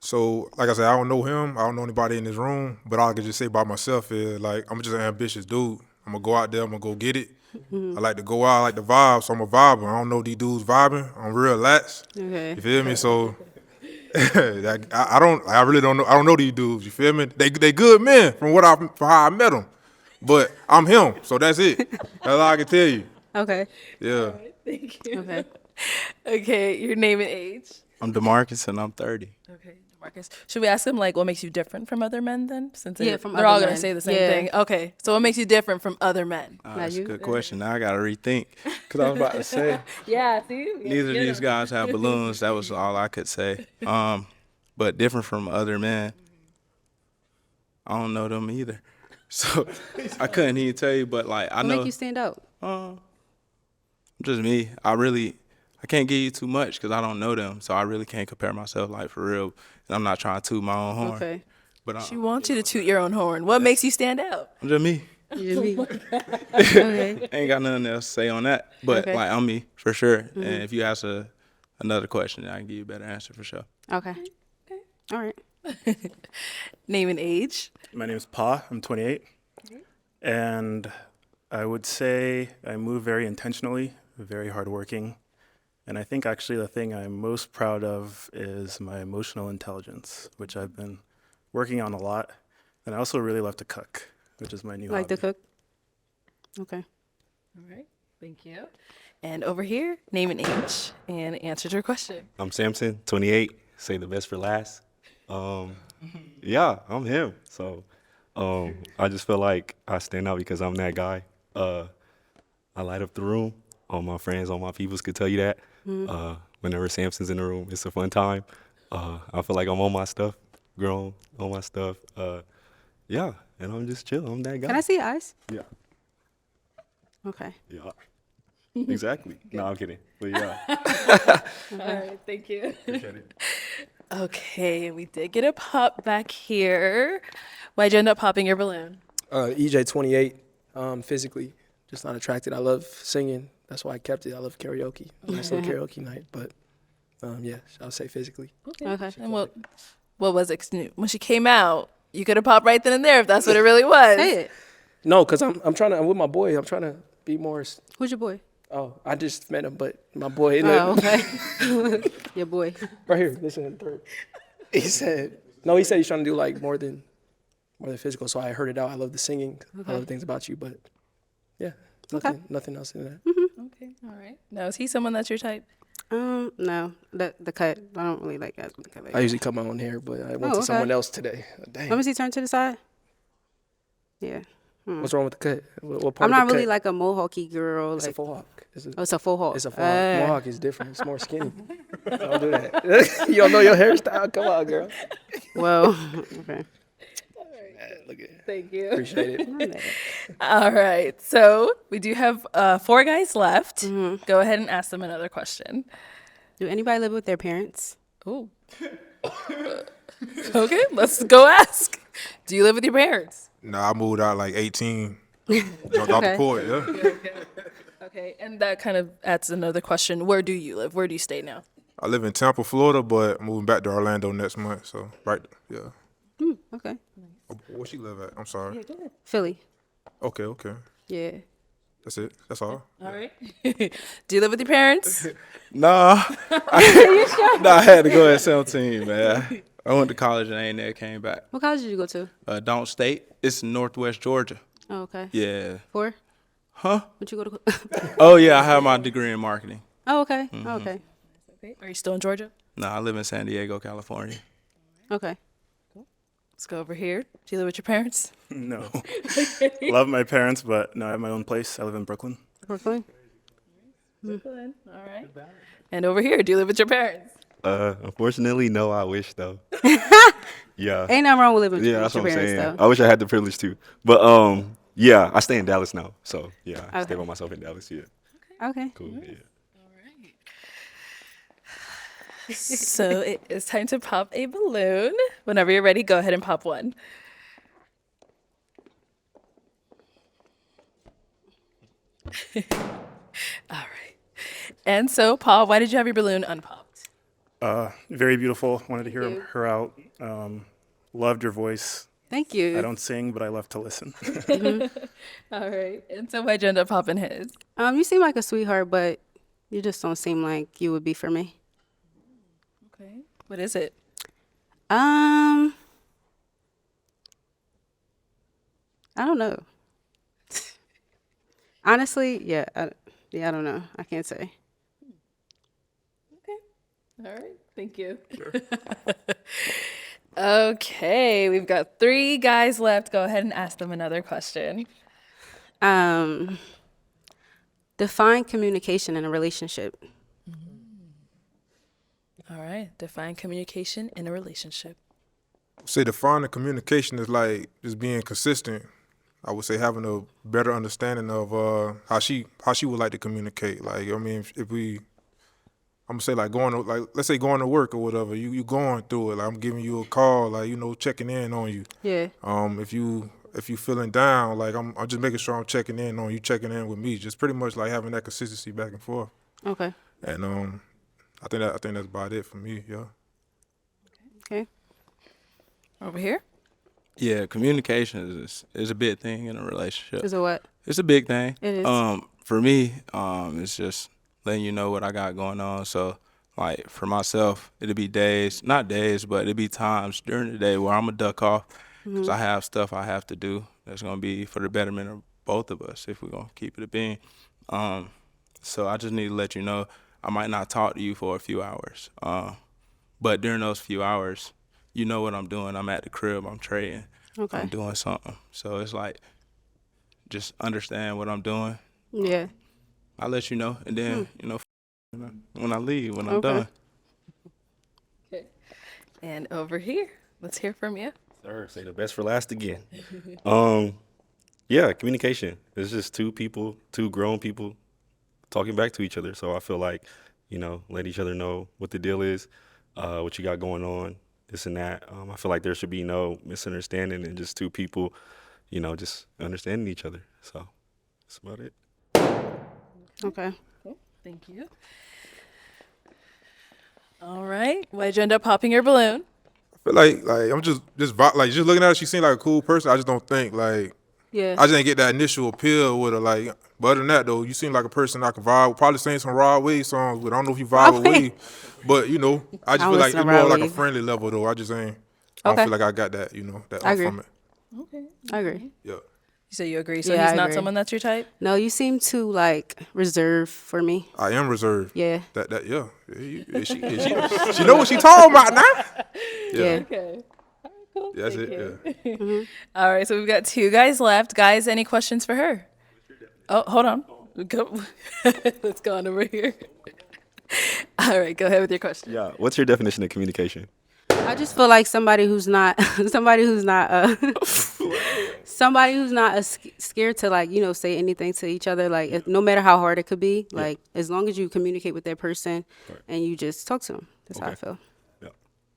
So, like I said, I don't know him. I don't know anybody in this room. But all I can just say about myself is, like, I'm just an ambitious dude. I'm going to go out there. I'm going to go get it. I like to go out. I like to vibe. So I'm a viber. I don't know these dudes vibing. I'm real lax. Okay. You feel me? So I really don't know. I don't know these dudes. You feel me? They good men from how I met them. But I'm him. So that's it. That's all I can tell you. Okay. Yeah. Thank you. Okay. Okay. Your name and age. I'm DeMarcus and I'm 30. Okay, Marcus. Should we ask him like what makes you different from other men then? Since Yeah, they're, from they're other all gonna men. say the same Yeah. thing. Okay, so what makes you different from other men? That's you? a good question. Now I got to rethink. Because I was about to say, Yeah, see. neither of these guys have balloons. That was all I could say. But different from other men, I don't know them either. So I couldn't even tell you, but like I What know. make you stand out? Just me. I can't give you too much because I don't know them. So I really can't compare myself like for real. And I'm not trying to toot my own horn. Okay. But She wants you to toot your own horn. What makes you stand out? I'm just me. You me. Okay. Ain't got nothing else to say on that. But Okay. like I'm me for sure. And if you ask another question, I can give you a better answer for sure. Okay. All right. Name and age. My name is Pa. I'm 28. And I would say I move very intentionally, very hardworking. And I think actually the thing I'm most proud of is my emotional intelligence, which I've been working on a lot. And I also really love to cook, which is my new Like to hobby. cook? Okay. All right. Thank you. And over here, name and age and answer to your question. I'm Samson, 28. Say the best for last. Yeah, I'm him. So I just feel like I stand out because I'm that guy. I light up the room. All my friends, all my peoples could tell you that. Whenever Samson's in the room, it's a fun time. I feel like I'm on my stuff, grown on my stuff. Yeah, and I'm just chill. I'm that guy. Can I see your eyes? Yeah. Okay. Yeah. Exactly. No, I'm kidding. But yeah. All right. Thank you. Appreciate it. Okay. We did get a pop back here. Why'd you end up popping your balloon? EJ 28. Physically, just not attracted. I love singing. That's why I kept it. I love karaoke. Nice little karaoke night. But yeah, I'll say physically. Okay. And what was it? 'Cause when she came out, you could have popped right then and there if that's what it really was. Say it. No, because I'm with my boy. I'm trying to be more. Who's your boy? Oh, I just met him, but my boy. Oh, okay. Your boy. Right here, listen to the third. He said he's trying to do like more than physical. So I heard it out. I love the singing. I love things about you, but yeah, nothing else in that. Okay. All right. Now, is he someone that's your type? No, the cut. I don't really like that. The cut like I usually cut my own hair, but I went to okay. someone else today. Dang. Let me see. Turn to the side. Yeah. What's wrong with the cut? What part I'm of not the really cut? like a mohawky girl. It's like, a faux hawk. it's a faux hawk. It's a faux hawk. Mohawk is different. It's more skinny. Don't do that. You don't know your hairstyle? Come on, girl. Well, okay. Look at it. Thank you. Appreciate it. All right. So we do have 4 guys left. Go ahead and ask them another question. Do anybody live with their parents? Oh. Okay. Let's go ask. Do you live with your parents? Nah, I moved out like 18. Jumped off the court, yeah. Okay. And that kind of adds another question. Where do you live? Where do you stay now? I live in Tampa, Florida, but I'm moving back to Orlando next month. So, right, yeah. Okay. Where she live at? I'm sorry. Philly. Okay. Yeah. That's it. That's all. All right. Do you live with your parents? Nah. I had to go at 17, man. I went to college and I ain't never came back. What college did you go to? Don't State. It's in Northwest Georgia. Oh, okay. Yeah. For? Huh? Would you go to? Oh, yeah, I have my degree in marketing. Oh, okay. Oh, okay. Okay. Are you still in Georgia? No, I live in San Diego, California. Okay. Let's go over here. Do you live with your parents? No. Love my parents, but no, I have my own place. I live in Brooklyn. Brooklyn. Brooklyn. All right. And over here, do you live with your parents? Unfortunately, no. I wish though. Yeah. Ain't nothing wrong with living Yeah, with that's your what I'm parents, saying. though. I wish I had the privilege to, but yeah, I stay in Dallas now, so yeah, I stay Okay. by myself in Dallas. Yeah. Okay. Cool. Yeah. So it is time to pop a balloon. Whenever you're ready, go ahead and pop one. All right. And so, Paul, why did you have your balloon unpopped? Very beautiful. Wanted to hear her out. Loved your voice. Thank you. I don't sing, but I love to listen. All right. And so, why'd you end up popping his? You seem like a sweetheart, but you just don't seem like you would be for me. Okay. What is it? I don't know. Honestly, yeah, I don't know. I can't say. All right. Thank you. Okay. We've got 3 guys left. Go ahead and ask them another question. Define communication in a relationship. All right. Define communication in a relationship. Say defining communication is like just being consistent. I would say having a better understanding of how she would like to communicate. Like, I mean, if we, I'm gonna say like let's say going to work or whatever. You going through it. Like I'm giving you a call, like checking in on you. Yeah. If you feeling down, like I'm just making sure I'm checking in on you, checking in with me. Just pretty much like having that consistency back and forth. Okay. And I think that's about it for me. Yeah. Okay. Over here. Yeah, communication is a big thing in a relationship. Is it what? It's a big thing. It is. For me, it's just letting you know what I got going on. So, like for myself, it'll be days, not days, but it'll be times during the day where I'm gonna duck off because I have stuff I have to do that's gonna be for the betterment of both of us if we're gonna keep it a being. So I just need to let you know I might not talk to you for a few hours, but during those few hours, you know what I'm doing. I'm at the crib. I'm trading. Okay. I'm doing something. So it's like just understand what I'm doing. Yeah. I'll let you know, and then when I leave, when I'm Okay. done. Okay. And over here, let's hear from you. Sir, say the best for last again. Yeah, communication. It's just two people, two grown people talking back to each other. So I feel like, let each other know what the deal is, what you got going on, this and that. I feel like there should be no misunderstanding and just two people, just understanding each other. So that's about it. Okay. Cool. Thank you. All right. Why'd you end up popping your balloon? But like I'm just like just looking at her, she seemed like a cool person. I just don't think like Yeah. I just didn't get that initial appeal with her. Like, but other than that though, you seem like a person I can vibe with. Probably sing some Rod Wave songs, but I don't know if you vibe with Wave. But I just feel like it's more like a friendly level though. I just ain't. I don't feel like I got that. That I agree. from it. Okay. I agree. Yeah. You say you agree, so Yeah, he's I not agree. someone that's your type? No, you seem too reserved for me. I am reserved. Yeah. Yeah. She know what she talking about now. Yeah. Okay. Cool. Yeah, that's Thank it. you. Yeah. All right, so we've got 2 guys left. Guys, any questions for her? Oh, hold on. Let's go on over here. All right, go ahead with your question. Yeah. What's your definition of communication? I just feel like somebody who's not somebody who's not scared to say anything to each other, no matter how hard it could be, as long as you communicate with that person and you just talk to them. That's how I feel. Yeah.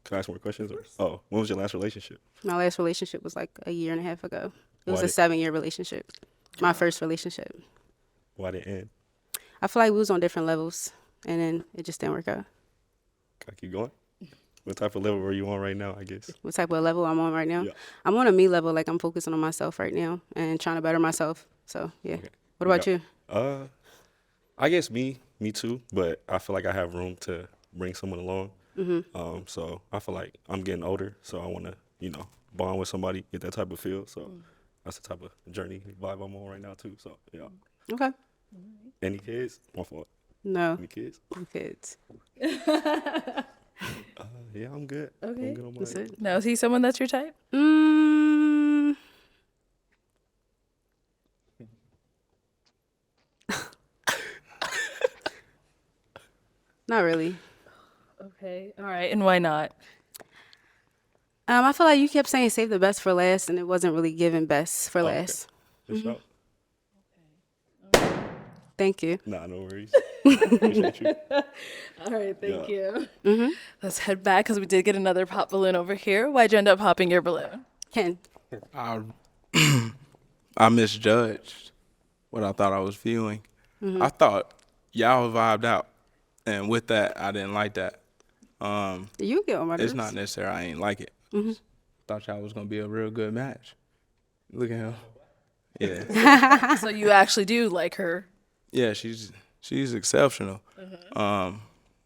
Can I ask more questions? When was your last relationship? My last relationship was 1.5 years ago. It was Why a did- 7-year relationship. My first relationship. Why did it end? I feel like we was on different levels and then it just didn't work out. Can I keep going? What type of level are you on right now, I guess? What type of level I'm on right now? Yeah. I'm on a me level, I'm focusing on myself right now and trying to better myself. So yeah. Okay. What about you? I guess me too, but I feel like I have room to bring someone along. So I feel like I'm getting older, so I want to, bond with somebody, get that type of feel. So that's the type of journey vibe I'm on right now too. So yeah. Okay. Any kids? My fault. No. Any kids? No kids. Yeah, I'm good. Okay. I'm good on my That's end. it. Now, is he someone that's your type? Not really. Okay. All right. And why not? I feel like you kept saying save the best for last, and it wasn't really giving best for last. For sure. Thank you. Nah, no worries. Appreciate you. All right. Thank Yeah. you. Let's head back because we did get another pop balloon over here. Why'd you end up popping your balloon? Ken. I misjudged what I thought I was viewing. I thought y'all vibed out, and with that, I didn't like that. You get on my nerves. It's not necessary. I ain't like it. Thought y'all was gonna be a real good match. Look at him. Yeah. So you actually do like her. Yeah, she's exceptional.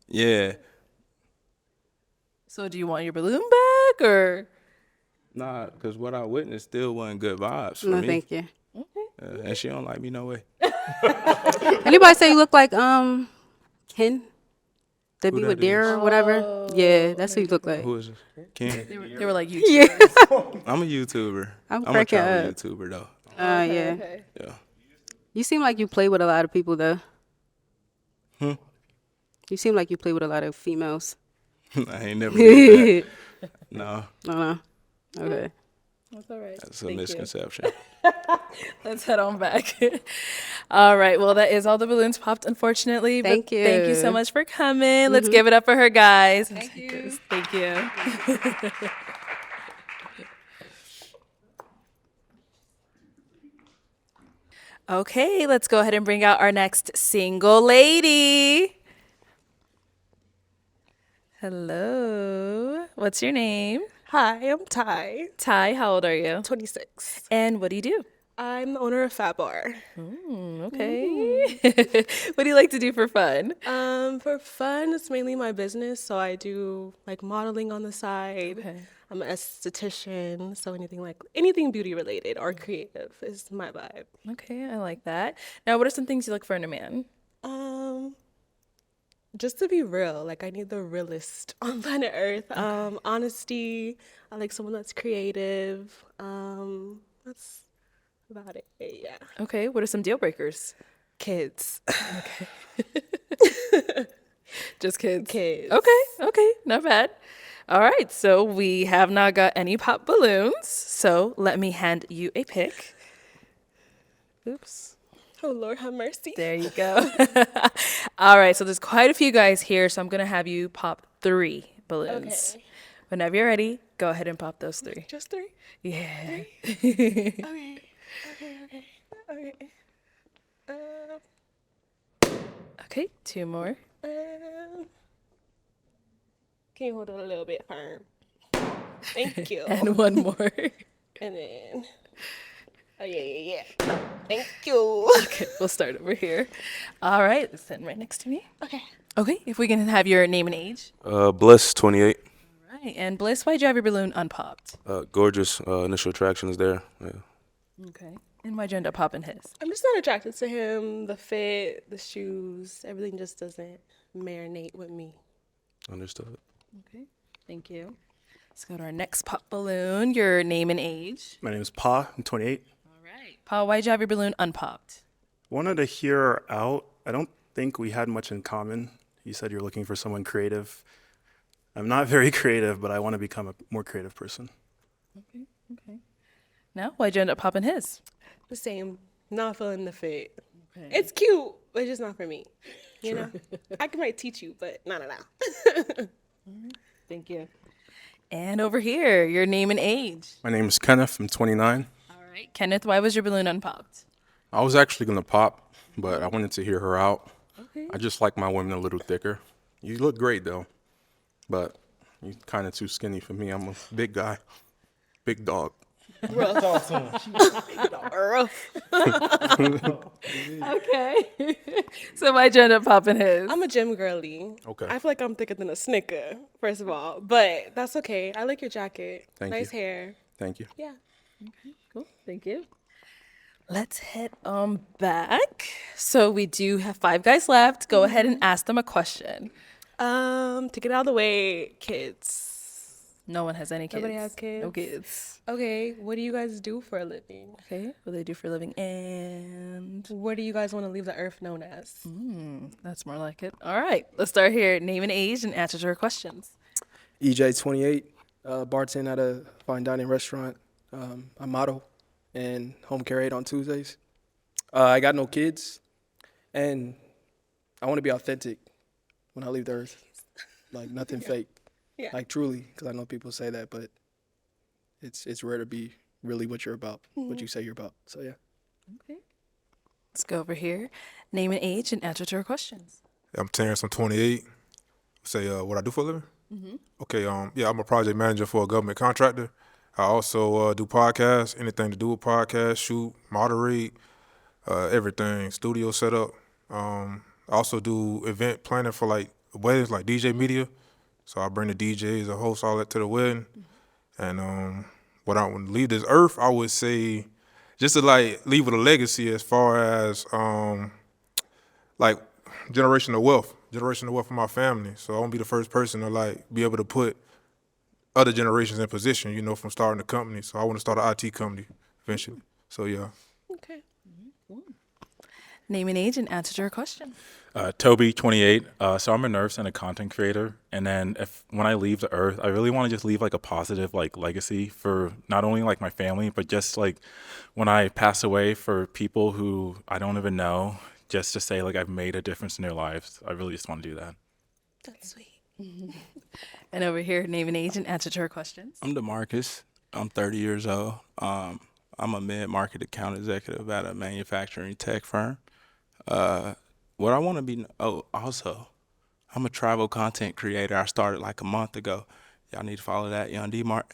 Yeah. So do you want your balloon back or? Nah, because what I witnessed still wasn't good vibes for No, me. thank you. And she don't like me no way. Anybody say you look like Ken? That Who be that with Dare or whatever? Yeah, that's who you look like. Who is this? Ken? They were like you. Yeah. I'm a YouTuber. I'm a cracking travel up. YouTuber though. Yeah. Okay. Yeah. You seem like you play with a lot of people though. Hmm? You seem like you play with a lot of females. I ain't never did that. No, No. Okay. That's all right. that's a Thank you. misconception. Let's head on back. All right. Well, that is all the balloons popped, unfortunately. but Thank you. Thank you so much for coming. Let's give it up for her, guys. Thank you. Thank you. Okay, let's go ahead and bring out our next single lady. Hello. What's your name? Hi, I'm Ty. Ty, how old are you? 26. And what do you do? I'm the owner of Fat Bar. Okay. What do you like to do for fun? For fun, it's mainly my business, so I do like modeling on the side. Okay. I'm an esthetician, so anything beauty related or creative is my vibe. Okay, I like that. Now, what are some things you look for in a man? Just to be real, like I need the realest on planet Earth. Honesty. I like someone that's creative. That's about it. Yeah. Okay, what are some deal breakers? Kids. Just kids. Kids. Okay, not bad. All right, so we have not got any pop balloons. So let me hand you a pick. Oops. Oh Lord, have mercy. There you go. All right, so there's quite a few guys here, so I'm gonna have you pop 3 balloons. Okay. Whenever you're ready, go ahead and pop those 3. Just 3? Yeah. Okay. Okay, 2 more. Can you hold it a little bit firm? Thank you. And 1 more. And then, oh yeah. Thank you. Okay, we'll start over here. All right, stand right next to me. Okay. Okay, if we can have your name and age. Bliss, 28. All right, and Bliss, why'd you have your balloon unpopped? Gorgeous. Initial attraction is there. Yeah. Okay. And why'd you end up popping his? I'm just not attracted to him. The fit, the shoes, everything just doesn't marinate with me. Understood. Okay, thank you. Let's go to our next pop balloon. Your name and age. My name is Pa. I'm 28. All right. Paul, why'd you have your balloon unpopped? Wanted to hear her out. I don't think we had much in common. You said you're looking for someone creative. I'm not very creative, but I want to become a more creative person. Okay. Now, why'd you end up popping his? The same. Not feeling the fit. Okay. It's cute, but it's just not for me. You know? I might teach you, but not now. Thank you. And over here, your name and age. My name is Kenneth. I'm 29. All right. Kenneth, why was your balloon unpopped? I was actually going to pop, but I wanted to hear her out. Okay. I just like my women a little thicker. You look great, though, but you're kind of too skinny for me. I'm a big guy, big dog. Rough. Okay. So why'd you end up popping his? I'm a gym girly. Okay. I feel like I'm thicker than a Snicker, first of all. But that's okay. I like your jacket. Thank nice you. hair. Thank you. Yeah. Cool. Thank you. Let's head on back. So we do have 5 guys left. Go ahead and ask them a question. To get out of the way, kids. No one has any kids. Nobody has kids? No kids. Okay, what do you guys do for a living? Okay. What do they do for a living? And What do you guys want to leave the earth known as? that's more like it. All right. Let's start here. Name and age and answer to our questions. EJ, 28, bartend at a fine dining restaurant. I model and home care aide on Tuesdays. I got no kids, and I want to be authentic when I leave the earth, like nothing fake. Yeah. Like truly, because I know people say that, but it's rare to be really what you're about, what you say you're about. So yeah. Okay. Let's go over here. Name and age and answer to our questions. I'm Terrence. I'm 28. Say what I do for a living. Okay. Yeah, I'm a project manager for a government contractor. I also do podcasts, anything to do with podcasts, shoot, moderate, everything, studio setup. I also do event planning for like weddings, like DJ media. So I bring the DJs, the host, all that to the wedding. And when I would leave this earth, I would say just to like leave with a legacy as far as like generational wealth for my family. So I want to be the first person to like be able to put other generations in position, you know, from starting a company. So I want to start an IT company eventually. So yeah. Okay. Name and age and answer to our question. Toby, 28. So I'm a nurse and a content creator. And then when I leave the earth, I really want to just leave like a positive like legacy for not only like my family, but just like when I pass away for people who I don't even know, just to say like I've made a difference in their lives. I really just want to do that. That's sweet. And over here, name and age and answer to our questions. I'm DeMarcus. I'm 30 years old. I'm a mid-market account executive at a manufacturing tech firm. What I want to be, also, I'm a travel content creator. I started like a month ago. Y'all need to follow that, Young D Mart.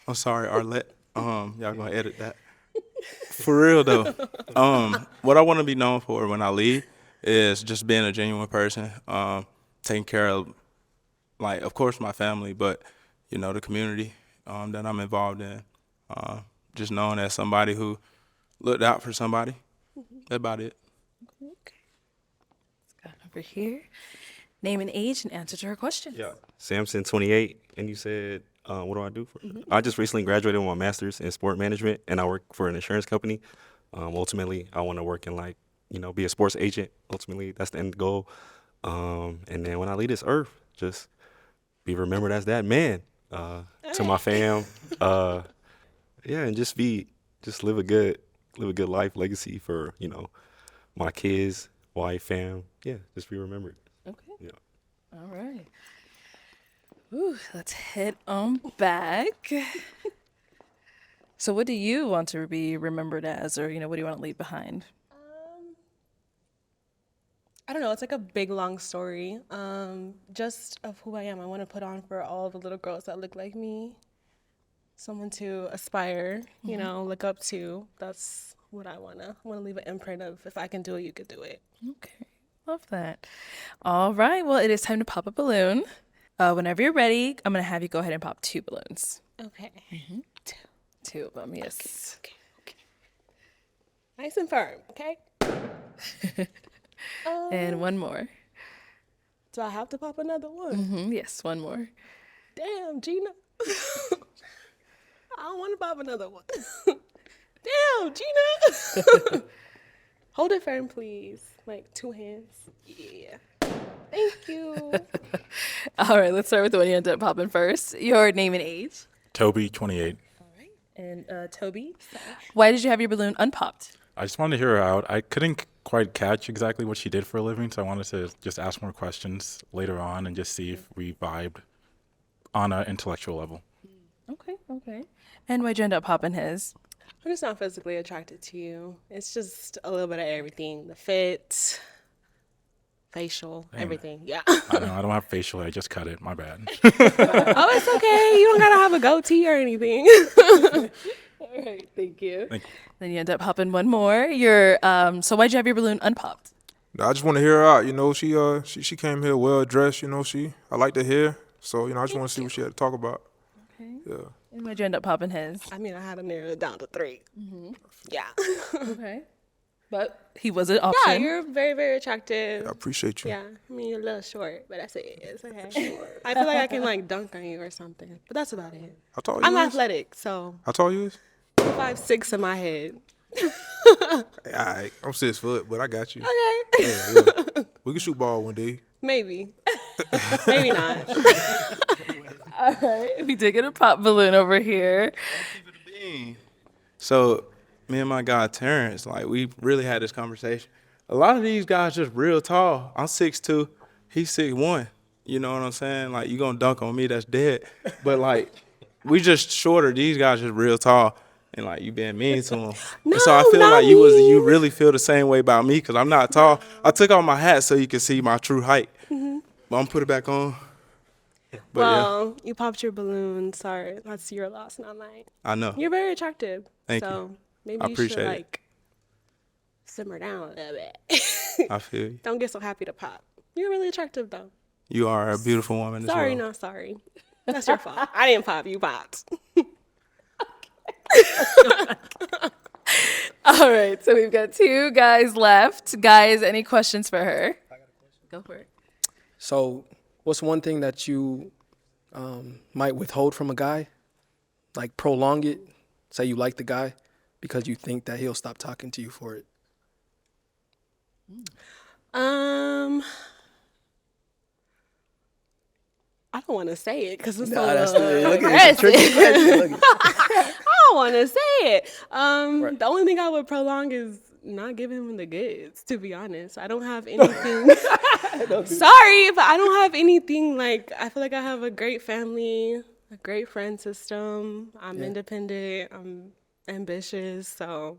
I'm sorry, Arlette. Y'all gonna edit that. For real though. What I want to be known for when I leave is just being a genuine person, taking care of, like, of course, my family, but you know, the community that I'm involved in. Just known as somebody who looked out for somebody. That's about it. Over here. Name and age and answer to her question. Yeah. Samson, 28, and you said, what do I do? I just recently graduated with my master's in sport management, and I work for an insurance company. Ultimately, I want to work in, like, be a sports agent. Ultimately, that's the end goal. And then when I leave this earth, just be remembered as that man to my fam. Yeah, and just live a good life legacy for, my kids, wife, fam. Yeah, just be remembered. Okay. Yeah. All right. Ooh, let's head on back. So what do you want to be remembered as, or, what do you want to leave behind? I don't know. It's like a big, long story. Just of who I am. I want to put on for all the little girls that look like me. Someone to aspire, look up to. That's what I want to leave an imprint of. If I can do it, you could do it. Okay. Love that. All right. Well, it is time to pop a balloon. Whenever you're ready, I'm going to have you go ahead and pop 2 balloons. Okay. Two of them, yes. Okay. Nice and firm, okay? And one more. Do I have to pop another one? Yes, one more. Damn, Gina. I don't want to pop another one. Damn, Gina. Hold it firm, please. Like 2 hands. Yeah. Thank you. All right, let's start with the one you ended up popping first. Your name and age. Toby, 28. And Toby, why did you have your balloon unpopped? I just wanted to hear her out. I couldn't quite catch exactly what she did for a living, so I wanted to just ask more questions later on and just see if we vibed on an intellectual level. Okay. And why'd you end up popping his? I'm just not physically attracted to you. It's just a little bit of everything. The fit, facial, everything. Yeah. I know, I don't have facial hair. I just cut it. My bad. Oh, it's okay. You don't got to have a goatee or anything. All right, thank you. Then you end up popping one more. So why'd you have your balloon unpopped? I just want to hear her out. She came here well dressed. I like to hear. So I just want to see what she had to talk about. Okay. Yeah. And why'd you end up popping his? I mean, I had to narrow it down to 3. Yeah. Okay. But he was an option. Yeah, you're very, very attractive. I appreciate you. Yeah, I mean, you're a little short, but that's it. It's okay. I feel like I can dunk on you or something, but that's about it. How tall you I'm is? athletic, so. How tall you is? 5'6" in my head. All right, I'm 6 foot, but I got you. Okay. Yeah. We can shoot ball one day. Maybe. Maybe not. All right, we did get a pop balloon over here. So, me and my guy Terrence, we really had this conversation. A lot of these guys just real tall. I'm 6'2", he's 6'1". You know what I'm saying? You gonna dunk on me, that's dead. But we just shorter. These guys just real tall. And you being mean to them. No, so I feel not like you really feel the same way about me because I'm not tall. I took off my hat so you can see my true height. But I'm gonna put it back on. But well, you popped your balloon. Sorry, that's your loss, not mine. I know. You're very attractive. Thank so you. Maybe I you appreciate should it. simmer down a little bit. I feel you. Don't get so happy to pop. You're really attractive though. You are a beautiful woman Sorry, as well. no, sorry. That's your fault. I didn't pop. You popped. All right, so we've got 2 guys left. Guys, any questions for her? Go for it. So, what's one thing that you might withhold from a guy? Like prolong it. Say you like the guy because you think that he'll stop talking to you for it. I don't want to say it because it's That's aggressive. tricky question. I don't want to say it. The only thing I would prolong is not giving him the goods, to be honest. I don't have anything. Sorry, but I don't have anything I feel like I have a great family, a great friend system. I'm independent. I'm ambitious. So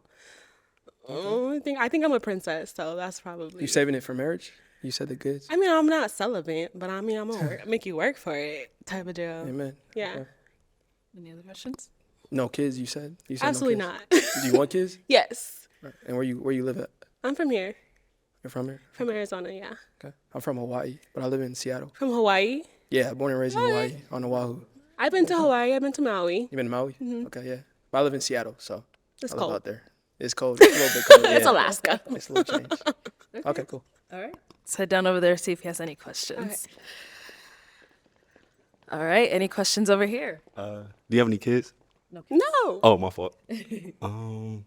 I think I'm a princess. So that's probably. You saving it for marriage? You said the goods. I mean, I'm not celibate, but I mean, I'm gonna make you work for it type of deal. Amen. Yeah. Okay. Any other questions? No kids, you said? You said Absolutely no not. kids. Do you want kids? Yes. Right. And where you live at? I'm from here. You're from here? From Arizona, yeah. Okay. I'm from Hawaii, but I live in Seattle. From Hawaii? Yeah, born and raised in Hawaii, on Oahu. I've been to Hawaii. I've been to Maui. You been to Maui? Okay, yeah. But I live in Seattle, so It's I live cold. out there. It's cold. It's a little bit cold. It's yeah. Alaska. It's a little change. Okay, cool. All right. Let's head down over there, see if he has any questions. All right. Any questions over here? Do you have any kids? No. Oh, my fault. When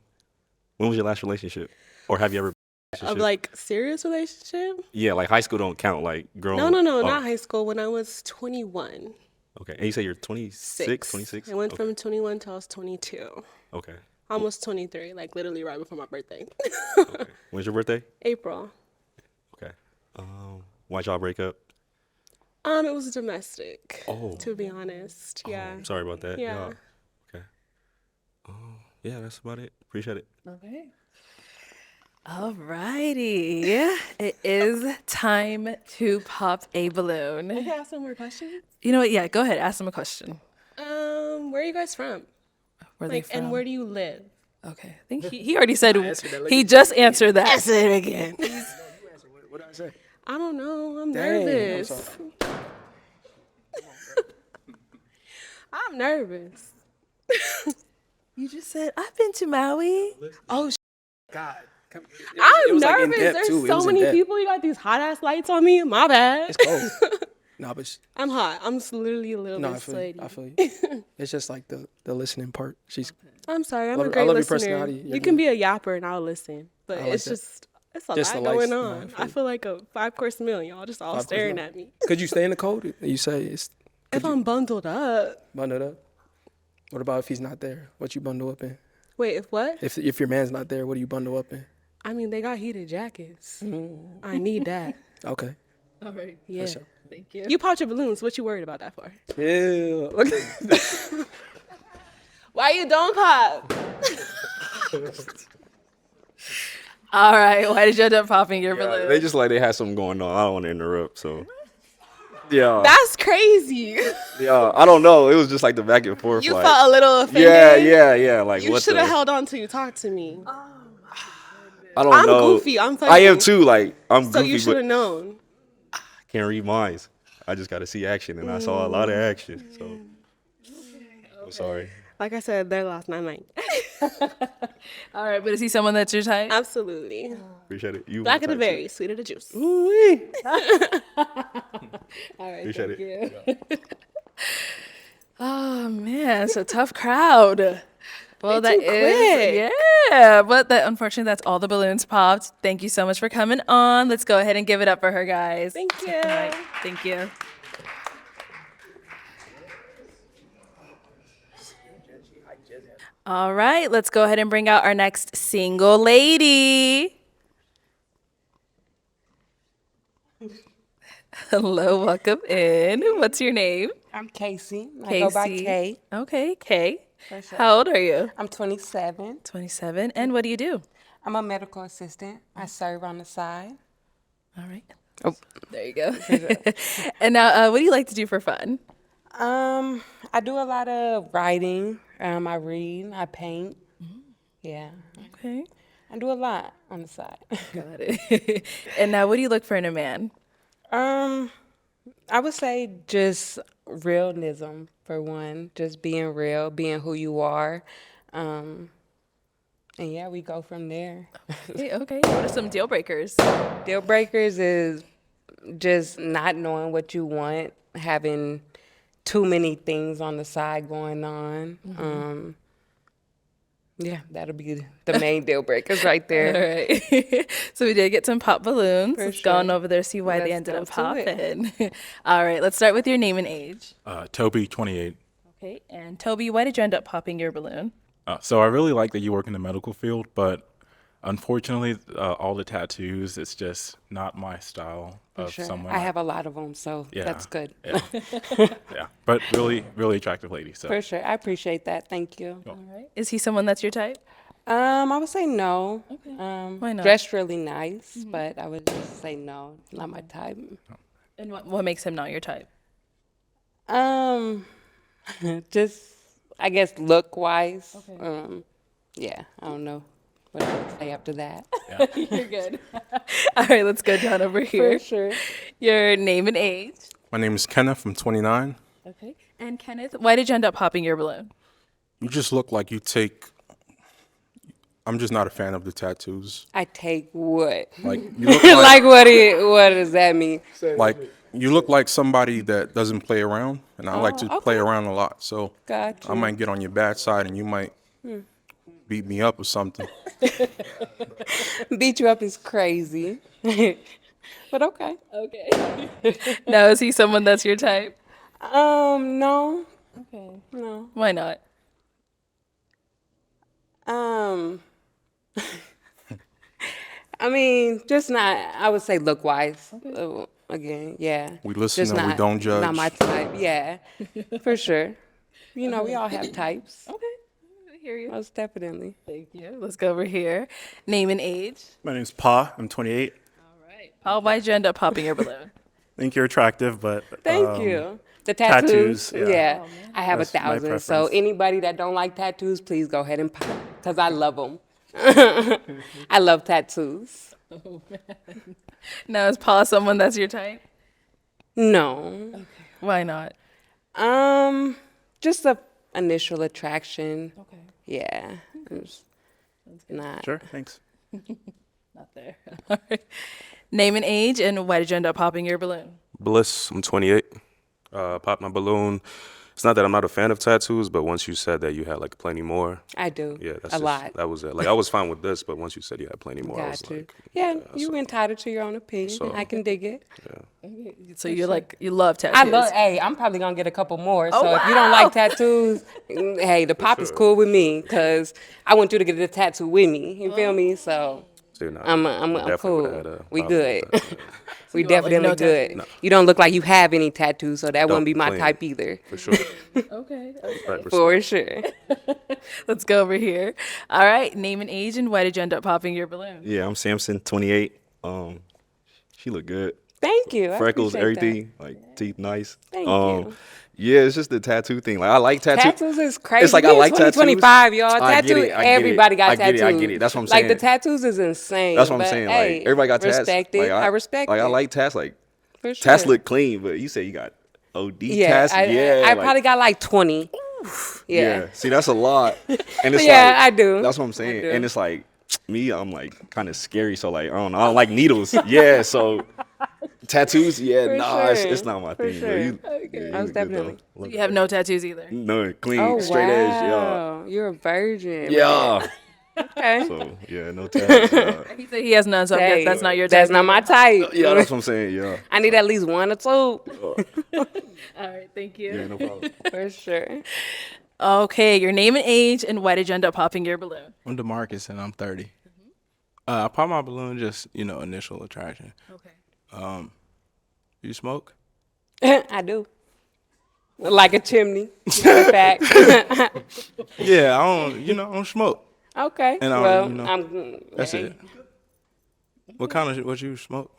was your last relationship? Or have you ever been in a Of relationship? like serious relationship? Yeah, like high school don't count, like growing No, Oh, not high school. When I was 21. Okay. And you say you're 26, 26? I went Okay. from 21 till I was 22. Okay. Almost 23, like literally right before my birthday. Okay. When's your birthday? April. Okay. Why'd y'all break up? It was domestic. Oh. To be honest, yeah. I'm sorry about that. Yeah. Okay. Yeah, that's about it. Appreciate it. Okay. All righty. It is time to pop a balloon. Can I ask some more questions? You know what? Yeah, go ahead. Ask them a question. Where are you guys from? Where are they from? And where do you live? Okay. I think he already said answered that. he just answered that. Ask it again. What did I say? I don't know. I'm Dang, I'm nervous. sorry. I'm nervous. You just said, I've been to Maui. Oh, God. I'm was, like, in nervous. depth, There's too. It so was in many depth. people. You got these hot ass lights on me. My bad. It's cold. No, but I'm hot. I'm just literally a little no, bit I feel sweaty. you. I feel you. It's just like the listening part. She's I'm sorry. I'm Love- a I great love your listener. personality. You're You can good. be a yapper and I'll listen. But I like it's that. just it's a Just lot the lights. going No, on. I I feel like a 5-course meal. Y'all just all staring at me. Could you stay in the cold? You say it's If I'm bundled up. bundled up. What about if he's not there? What you bundle up in? Wait, if what? If your man's not there, what do you bundle up in? I mean, they got heated jackets. I need that. Okay. All right. Yeah. sure. Thank you. You popped your balloons. What you worried about that for? Yeah. Okay. Why you don't pop? All right. Why did you end up popping your Yeah, balloon? they just like they had something going on. I don't want to interrupt, so. Yeah. That's crazy. Yeah, I don't know. It was just like the back and forth. You like, felt a little offended. Yeah. Like You what should have the? held on till you talked to me. I don't I'm know. goofy. I'm I am funny. too. Like I'm So goofy, you should but have known. can't read minds. I just got to see action, and I saw a lot of action. So I'm sorry. Like I said, they're last night. All right. But is he someone that's your type? Absolutely. Appreciate it. You Black my of the type, berry, sweet of the juice. All right. Appreciate thank it. you. Oh, man. It's a tough crowd. Well, They that too is, quick. yeah. But unfortunately, that's all the balloons popped. Thank you so much for coming on. Let's go ahead and give it up for her, guys. Thank you. Thank you. All right, let's go ahead and bring out our next single lady. Hello, welcome in. What's your name? I'm Casey. I go by Kay. Okay, Kay. For sure. How old are you? I'm 27. 27. And what do you do? I'm a medical assistant. I serve on the side. All right. Oh, there you go. And now, what do you like to do for fun? I do a lot of writing. I read. I paint. Yeah. Okay. I do a lot on the side. Got it. And now, what do you look for in a man? I would say just realism for one. Just being real, being who you are. And yeah, we go from there. Okay. What are some deal breakers? Deal breakers is just not knowing what you want, having too many things on the side going on. Yeah, that'll be the main deal breakers right there. All right. So we did get some pop balloons. For Let's go on sure. over there, see why they Let's ended go up to it. popping. All right. Let's start with your name and age. Toby, 28. Okay. And Toby, why did you end up popping your balloon? So I really like that you work in the medical field, but unfortunately, all the tattoos, it's just not my style For of sure. someone. I have a lot of them, so Yeah, that's good. Yeah. Yeah. But really, really attractive lady. So For sure. I appreciate that. Thank you. All right. Is he someone that's your type? I would say no. Why not? Dressed really nice, but I would just say no. Not my type. And what makes him not your type? Just I guess look wise. Yeah, I don't know what I would say after that. You're good. All right, let's go down over here. For sure. Your name and age. My name is Kenneth. I'm 29. Okay. And Kenneth, why did you end up popping your balloon? You just look like you take. I'm just not a fan of the tattoos. I take what? Like you look like what does that mean? like you look like somebody that doesn't play around, and I like to play around a lot. So Gotcha. I might get on your bad side, and you might beat me up or something. Beat you up is crazy. But okay. Okay. Now, is he someone that's your type? No. Okay. No. Why not? I mean, just not. I would say look wise. Again, yeah. We listen Just and we not- don't judge. Not my type. Yeah, for sure. You know, we all have types. Okay. I hear you. Most definitely. Thank you. Let's go over here. Name and age. My name's Pa. I'm 28. Paul, why'd you end up popping your balloon? I think you're attractive, but Thank you. The tattoos. yeah. I have That's my 1,000. So preference. anybody that don't like tattoos, please go ahead and pop, because I love them. I love tattoos. Oh, man. Now, is Paul someone that's your type? No. Okay. Why not? Just a initial attraction. Okay. Yeah. It's not. Sure, thanks. Not there. All right. Name and age, and why did you end up popping your balloon? Bliss, I'm 28. Popped my balloon. It's not that I'm not a fan of tattoos, but once you said that you had like plenty more. I do. Yeah, that's a lot. That was it. Like I was fine with this, but once you said you had plenty more, I was Got you. like, Yeah, you entitled to your own opinion. So- I can dig it. So you love tattoos. Hey, I'm probably gonna get a couple more. So if you don't like tattoos, hey, the pop is cool with me because I want you to get a tattoo with me. You feel me? So See, nah, I'm definitely cool. would've had a We problem good. with that, We you want, like, definitely no good. tattoos? You don't look like you have any tattoos, so that Don't wouldn't be my claim. type either. For sure. Okay. Right, For sure. Let's go over here. All right. Name and age, and why did you end up popping your balloon? Yeah, I'm Samson, 28. She look good. Thank you. I Freckles, appreciate that. everything, like teeth nice. Thank you. Yeah, it's just the tattoo thing. Like I like tattoos. Tattoos is crazy. It's like We I in like tattoos. 2025, y'all. I get Tattoos. it, I get it. Everybody got I get tattoos. it, I get it. That's what I'm Like the saying. tattoos is insane. That's what I'm but, saying. Hey, Like everybody got tats. respect it. Like, I respect like it. I like tats. Like For tats sure. look clean, but you say you got OD Yeah, tats. I like, probably got like 20. Yeah. See, that's a lot. And it's Yeah, like, I do. That's what I'm saying. do. And it's like me, I'm like kind of scary. So like I don't know. I don't like needles. Yeah. So tattoos. Yeah. For nah, sure. it's not my For thing. sure. Though. You, Okay. yeah, you Most look good, though. definitely. Look You have good. no tattoos either. No, clean, Oh, straight edge. Yeah. wow. You're a virgin. Yeah. Okay. So yeah, no tats. He said he has none, so I guess Hey, that's not your type. That's not my type. Yeah, that's what I'm saying. Yeah. I need at least one or two. All right. Thank you. Yeah, no problem. For sure. Okay. Your name and age, and why did you end up popping your balloon? I'm DeMarcus and I'm 30. I popped my balloon just, initial attraction. Okay. You smoke? I do. Like a chimney. In fact. Yeah, I don't smoke. Okay. And I well, don't, I'm. That's hey. it. What you smoke?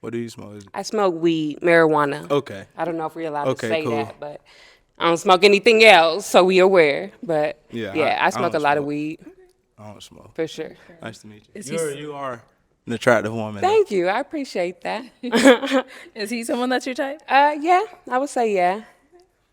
What do you smoke? I smoke weed, marijuana. Okay. I don't know if we're allowed Okay, to say cool. that, but I don't smoke anything else, so we aware. But Yeah, I smoke a don't lot of smoke. weed I don't smoke. for sure. Nice to meet you. Is he- You are an attractive woman. Thank you. I appreciate that. Is he someone that's your type? Yeah, I would say yeah.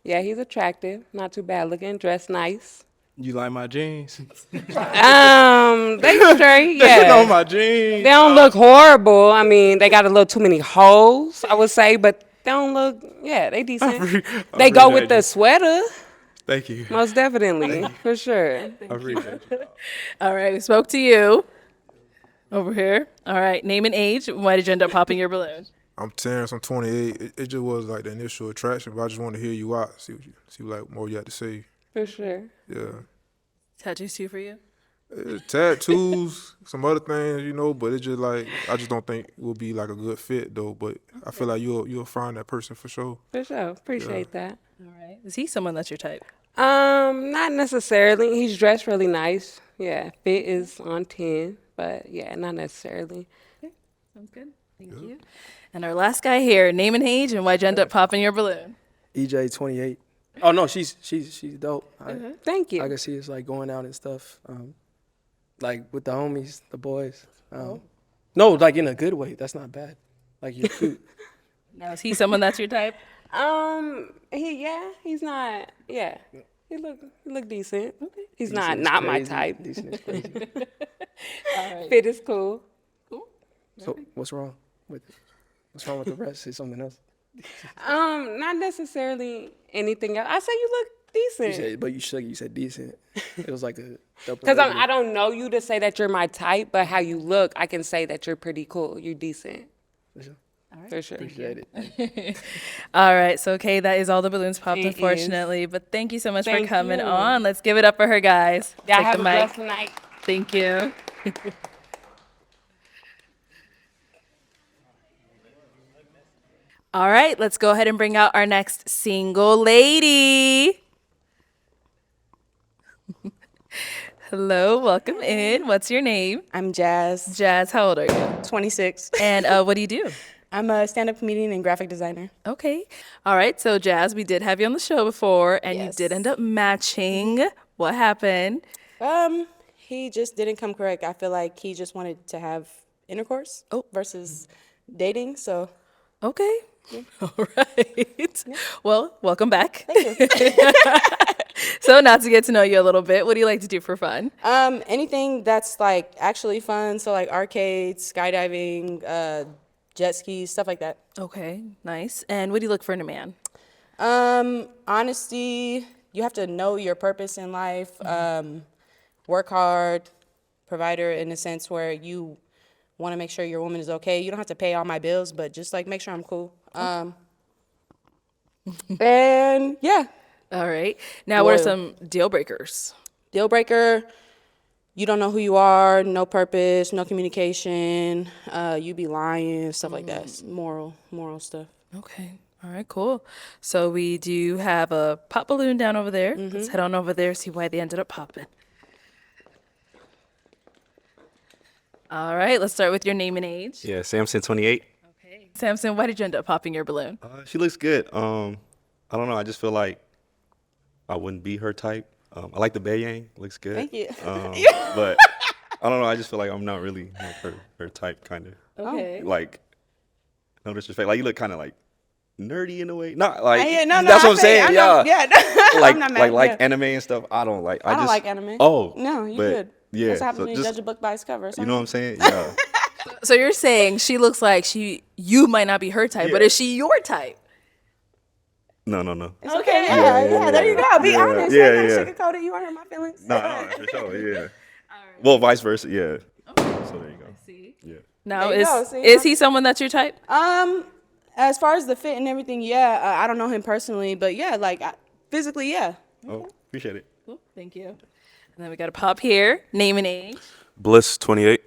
Yeah, he's attractive, not too bad looking, dressed nice. You like my jeans? They straight, yeah. You know my jeans. They don't look horrible. I mean, they got a little too many holes, I would say, but they don't look, yeah, they decent. They go with the sweater, Thank you. most definitely, for sure. I appreciate you. All right. We spoke to you over here. All right. Name and age. Why did you end up popping your balloon? I'm Terrence. I'm 28. It just was like the initial attraction, but I just wanted to hear you out, see like more you had to say. For sure. Yeah. Tattoos too for you? Tattoos, some other things, but it's just like I just don't think it will be like a good fit though. But I feel like you'll find that person for sure. For sure. Appreciate that. All right. Is he someone that's your type? Not necessarily. He's dressed really nice. Yeah, fit is on 10, but yeah, not necessarily. Sounds good. Thank you. And our last guy here, name and age, and why'd you end up popping your balloon? EJ 28. Oh no, she's dope. Thank you. I can see it's like going out and stuff, like with the homies, the boys. No, like in a good way. That's not bad. Like you're cute. Now, is he someone that's your type? He's not. Yeah, he look decent. Okay. He's Decent is not my crazy. type. Decent is crazy. All right. Fit is cool. So what's wrong with it? What's wrong with the rest? Is something else? Not necessarily anything else. I say you look decent. You said decent. It was like a Because I don't know you to say that you're my type, but how you look, I can say that you're pretty cool. You're decent. For sure. All right. For sure. Appreciate it. All right. So, okay, that is all the balloons popped, It unfortunately. But thank you so much for Thank coming you. on. Let's give it up for her, guys. Y'all Take have the a mic. blessed night. Thank you. All right, let's go ahead and bring out our next single lady. Hello, welcome in. What's your name? I'm Jazz. Jazz, how old are you? 26. And what do you do? I'm a stand-up comedian and graphic designer. Okay. All right, so Jazz, we did have you on the show before, and you did end up matching. What happened? He just didn't come correct. I feel like he just wanted to have intercourse versus dating, so. Okay. Yeah. All right. Well, welcome back. Thank you. So now to get to know you a little bit, what do you like to do for fun? Anything that's like actually fun, so like arcades, skydiving, jet skis, stuff like that. Okay, nice. And what do you look for in a man? Honesty, you have to know your purpose in life, work hard, provider in the sense where you want to make sure your woman is okay. You don't have to pay all my bills, but just like make sure I'm cool. And yeah. All right. Now, what are some deal breakers? Deal breaker, you don't know who you are, no purpose, no communication, you be lying, stuff like that. It's moral stuff. Okay. All right, cool. So we do have a pop balloon down over there. Let's head on over there, see why they ended up popping. All right, let's start with your name and age. Yeah, Samson 28. Okay. Samson, why did you end up popping your balloon? She looks good. I don't know. I just feel like I wouldn't be her type. I like the Bayang. Looks good. Thank you. But I don't know. I just feel like I'm not really like her type, kind of. Okay. Like, no disrespect. Like, you look kind of like nerdy in a way. Not like, no, that's what I'm saying. not- Yeah. I'm not mad, like yeah. anime and stuff. I don't like. I don't like anime. Oh. No, you but, good. Yeah. That's what happens so when you just- judge a book by its cover. You know what I'm saying? Yeah. So you're saying she looks like you might not be her type, but Yeah. is she your type? No. It's okay. Yeah. There you go. Be honest. Yeah, You ain't yeah. gotta sugarcoat it. You want to hurt my feelings? No, for sure. Yeah. Well, vice versa. Yeah. So there you go. See. Yeah. Now, There you go, see? is he someone that's your type? As far as the fit and everything, yeah. I don't know him personally, but yeah, like physically, yeah. Oh, appreciate it. Cool. Thank you. And then we got a pop here. Name and age. Bliss 28.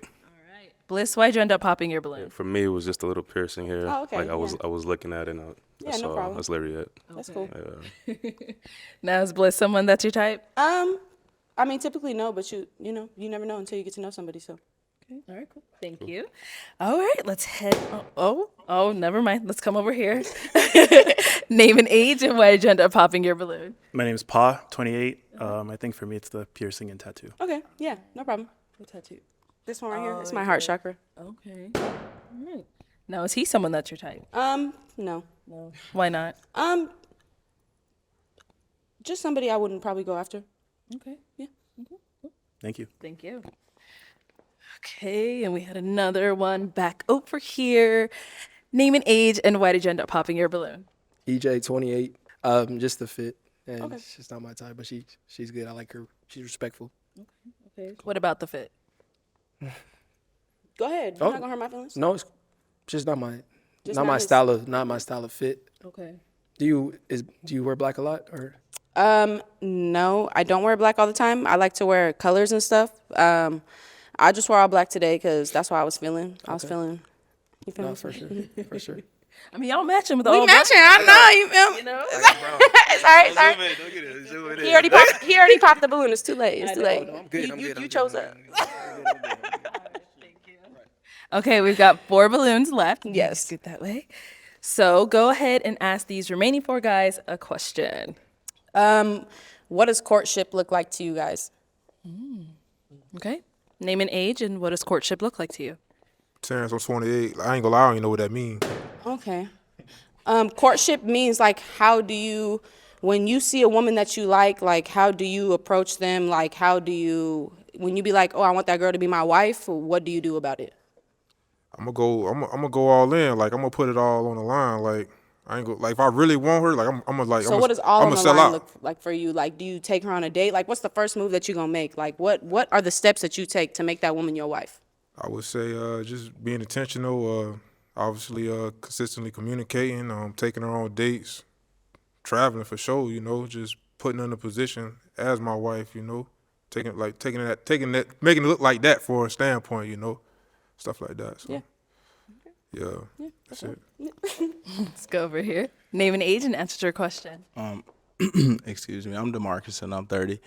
Bliss, why'd you end up popping your balloon? For me, it was just a little piercing here. Oh, okay, Like I was looking at it and I Yeah, no saw problem. that's literally it. That's cool. Yeah. Now, is Bliss someone that's your type? I mean, typically no, but you never know until you get to know somebody. So. Okay. All right, cool. Thank you. All right, let's head. Oh, never mind. Let's come over here. Name and age, and why did you end up popping your balloon? My name's Pa, 28. I think for me it's the piercing and tattoo. Okay, yeah, no problem. What tattoo? This one right here. It's my heart chakra. Okay. All right. Now, is he someone that's your type? No. No. Why not? Just somebody I wouldn't probably go after. Okay. Yeah. Thank you. Thank you. Okay, and we had another one back over here. Name and age, and why did you end up popping your balloon? EJ 28. Just the fit, and Okay. she's not my type, but she's good. I like her. She's respectful. Okay. What about the fit? Go ahead. You're not gonna hurt my feelings. No, it's just not my Just not not my his- style of fit. Okay. Do you wear black a lot or? No, I don't wear black all the time. I like to wear colors and stuff. I just wore all black today because that's what I was feeling. I was feeling. You feel No, me? for sure, for sure. I mean, y'all matching with the We whole matching. I know you feel me. You know? It's all right. It's all right. He already popped the balloon. It's too late. It's too late. You chose that. Okay, we've got 4 balloons left. Yes. Good that way. So go ahead and ask these remaining 4 guys a question. What does courtship look like to you guys? Okay. Name an age and what does courtship look like to you? Terrence, I'm 28. I ain't gonna lie, I don't even know what that means. Okay. Courtship means like how do you, when you see a woman that you like how do you approach them? Like how do you, when you be like, oh, I want that girl to be my wife, what do you do about it? I'm gonna go all in. Like I'm gonna put it all on the line. Like I ain't go like if I really want her, like I'm gonna like. So what does all on the line look like for you? Like, do you take her on a date? Like, what's the first move that you gonna make? Like, what are the steps that you take to make that woman your wife? I would say just being intentional. Obviously, consistently communicating. Taking her on dates, traveling for sure. You know, just putting her in a position as my wife. You know, taking that, making it look like that for a standpoint. You know, stuff like that. So, yeah, that's it. Let's go over here. Name an age and answer your question. Excuse me, I'm DeMarcus and I'm 30.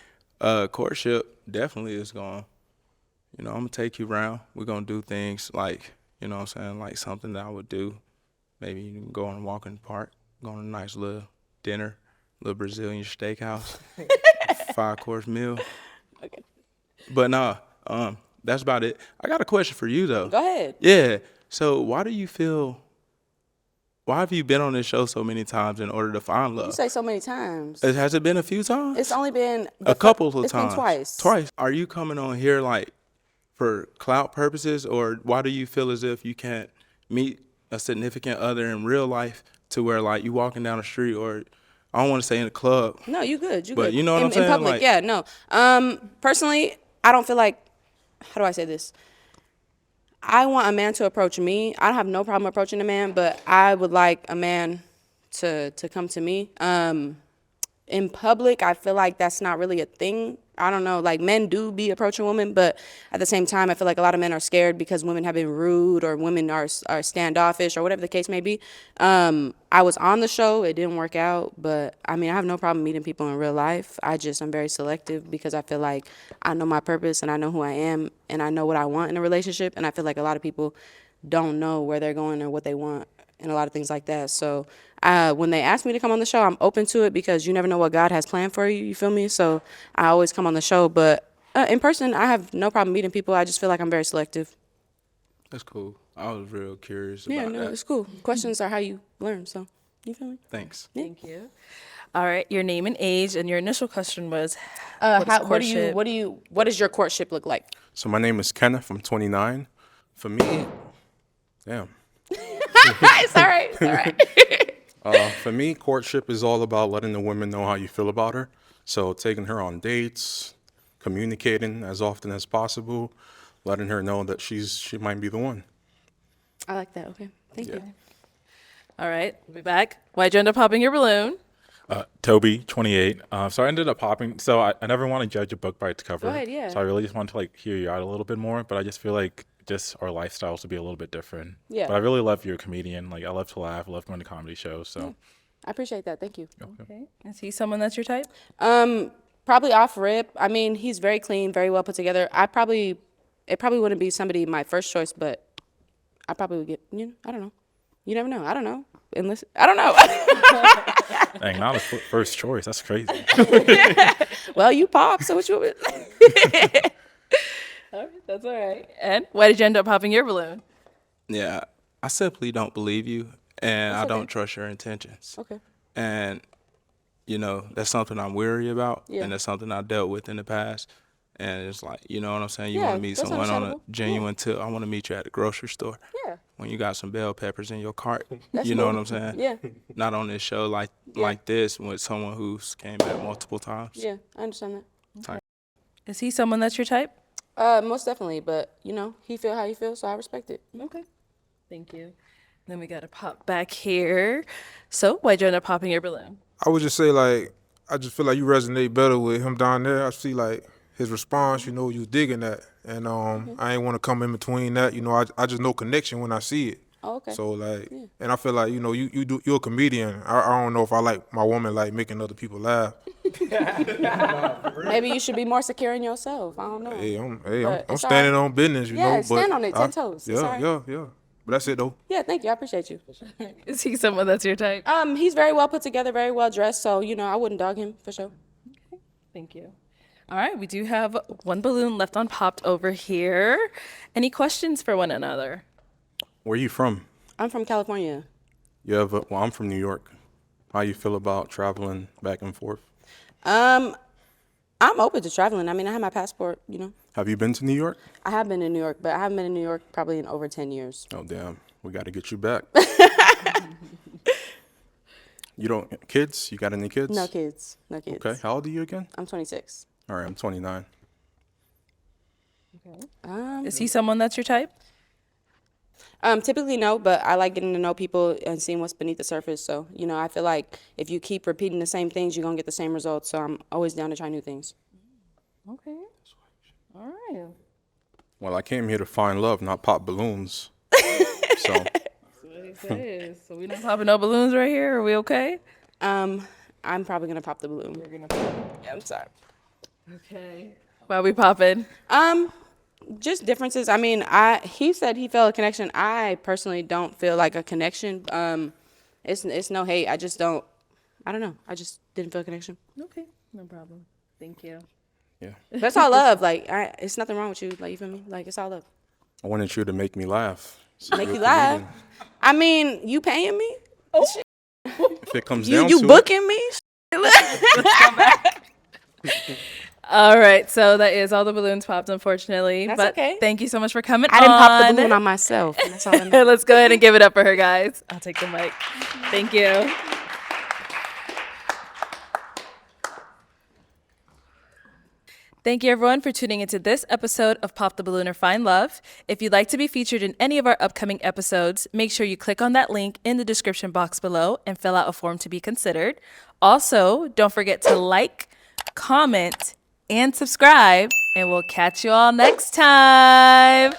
Courtship definitely is going, I'm gonna take you around. We're gonna do things like, what I'm saying, like something that I would do. Maybe you can go on a walk in the park, go on a nice little dinner, little Brazilian steakhouse, 5-course meal. Okay. But nah, that's about it. I got a question for you though. Go ahead. Yeah. So why have you been on this show so many times in order to find love? You say so many times. Has it been a few times? It's only been a couple of times. It's been twice. Twice. Are you coming on here like for clout purposes, or why do you feel as if you can't meet a significant other in real life to where like you walking down the street, or I don't want to say in a club. No, you good. You but good. You know what I'm saying? In public, like, yeah, no. Personally, I don't feel like, how do I say this? I want a man to approach me. I don't have no problem approaching a man, but I would like a man to come to me. In public, I feel like that's not really a thing. I don't know, like men do be approaching women, but at the same time, I feel like a lot of men are scared because women have been rude or women are standoffish or whatever the case may be. I was on the show, it didn't work out, but I mean, I have no problem meeting people in real life. I'm very selective because I feel like I know my purpose and I know who I am and I know what I want in a relationship. And I feel like a lot of people don't know where they're going or what they want and a lot of things like that. So when they ask me to come on the show, I'm open to it because you never know what God has planned for you, you feel me? So I always come on the show, but in person, I have no problem meeting people. I just feel like I'm very selective. That's cool. I was real curious Yeah, about no, that. it's cool. Questions are how you learn, so you feel me? Thanks. Yeah. Thank you. All right, your name and age, and your initial question was, what does your courtship look like? So my name is Kenneth. I'm 29. For me, damn. It's all right. It's all right. For me, courtship is all about letting the woman know how you feel about her. So taking her on dates, communicating as often as possible, letting her know that she might be the one. I like that. Okay, thank you. All right, we'll be back. Why'd you end up popping your balloon? Toby, 28. So I ended up popping. So I never want to judge a book by its cover. Go ahead, yeah. So I really just want to like hear you out a little bit more. But I just feel like just our lifestyles would be a little bit different. Yeah. But I really love you're a comedian. Like I love to laugh. I love going to comedy shows. So. Yeah. I appreciate that. Thank you. Okay. Is he someone that's your type? Probably off rip. I mean, he's very clean, very well put together. It probably wouldn't be somebody my first choice, but I probably would get. I don't know. You never know. I don't know. Unless I don't know. Dang, not a first choice. That's crazy. Well, you pop. So what you want? All right, that's all right. And why did you end up popping your balloon? Yeah, I simply don't believe you, and That's I don't okay. trust your intentions. Okay. And, that's something I'm weary about, Yeah. and that's something I dealt with in the past. And it's like, you know what I'm saying? You Yeah, want to meet that's someone on a understandable. genuine tip. I want to meet you at the grocery store. Yeah. When you got some bell peppers in your cart. That's You know cool. what I'm saying? Yeah. Not on this show like this with someone who's came back multiple times. Yeah, I understand that. Is he someone that's your type? Most definitely, but he feel how he feels, so I respect it. Okay. Thank you. Then we got to pop back here. So why'd you end up popping your balloon? I would just say like I just feel like you resonate better with him down there. I see like his response, you digging that, and I ain't want to come in between that. I just know connection when I see it. Oh, okay. So like, and I feel like you're a comedian. I don't know if I like my woman like making other people laugh. Maybe you should be more secure in yourself. I don't know. I'm But it's standing all right. on business, you Yeah, know. stand but on it, 10 toes. It's all right. Yeah. But that's it though. Yeah, thank you. I appreciate you. Is he someone that's your type? He's very well put together, very well dressed. So I wouldn't dog him for sure. Thank you. All right, we do have one balloon left on popped over here. Any questions for one another? Where are you from? I'm from California. Well, I'm from New York. How you feel about traveling back and forth? I'm open to traveling. I mean, I have my passport. Have you been to New York? I have been in New York, but I haven't been in New York probably in over 10 years. Oh damn, we got to get you back. You don't kids? You got any kids? No kids. No kids. Okay, how old are you again? I'm 26. All right, I'm 29. Okay. Is he someone that's your type? Typically no, but I like getting to know people and seeing what's beneath the surface. So, I feel like if you keep repeating the same things, you're going to get the same results. So I'm always down to try new things. Okay. All right. Well, I came here to find love, not pop balloons. So. So we not popping no balloons right here? Are we okay? I'm probably going to pop the balloon. You're going to pop it? Yeah, I'm sorry. Okay. Why we popping? Just differences. I mean, he said he felt a connection. I personally don't feel like a connection. It's no hate. I don't know. I just didn't feel a connection. Okay, no problem. Thank you. Yeah. But it's all love. Like, it's nothing wrong with you. Like, you feel me? Like, it's all love. I wanted you to make me laugh. So Make you're you a laugh? comedian. I mean, you paying me? Oh. If it comes down You to booking me? All right, so that is all the balloons popped, unfortunately. That's but okay. Thank you so much for coming I didn't pop the balloon on myself. And that's all I know. Let's go ahead and give it up for her, guys. I'll take the mic. Thank you. Thank you, everyone, for tuning into this episode of Pop the Balloon or Find Love. If you'd like to be featured in any of our upcoming episodes, make sure you click on that link in the description box below and fill out a form to be considered. Also, don't forget to like, comment, and subscribe, and we'll catch you all next time.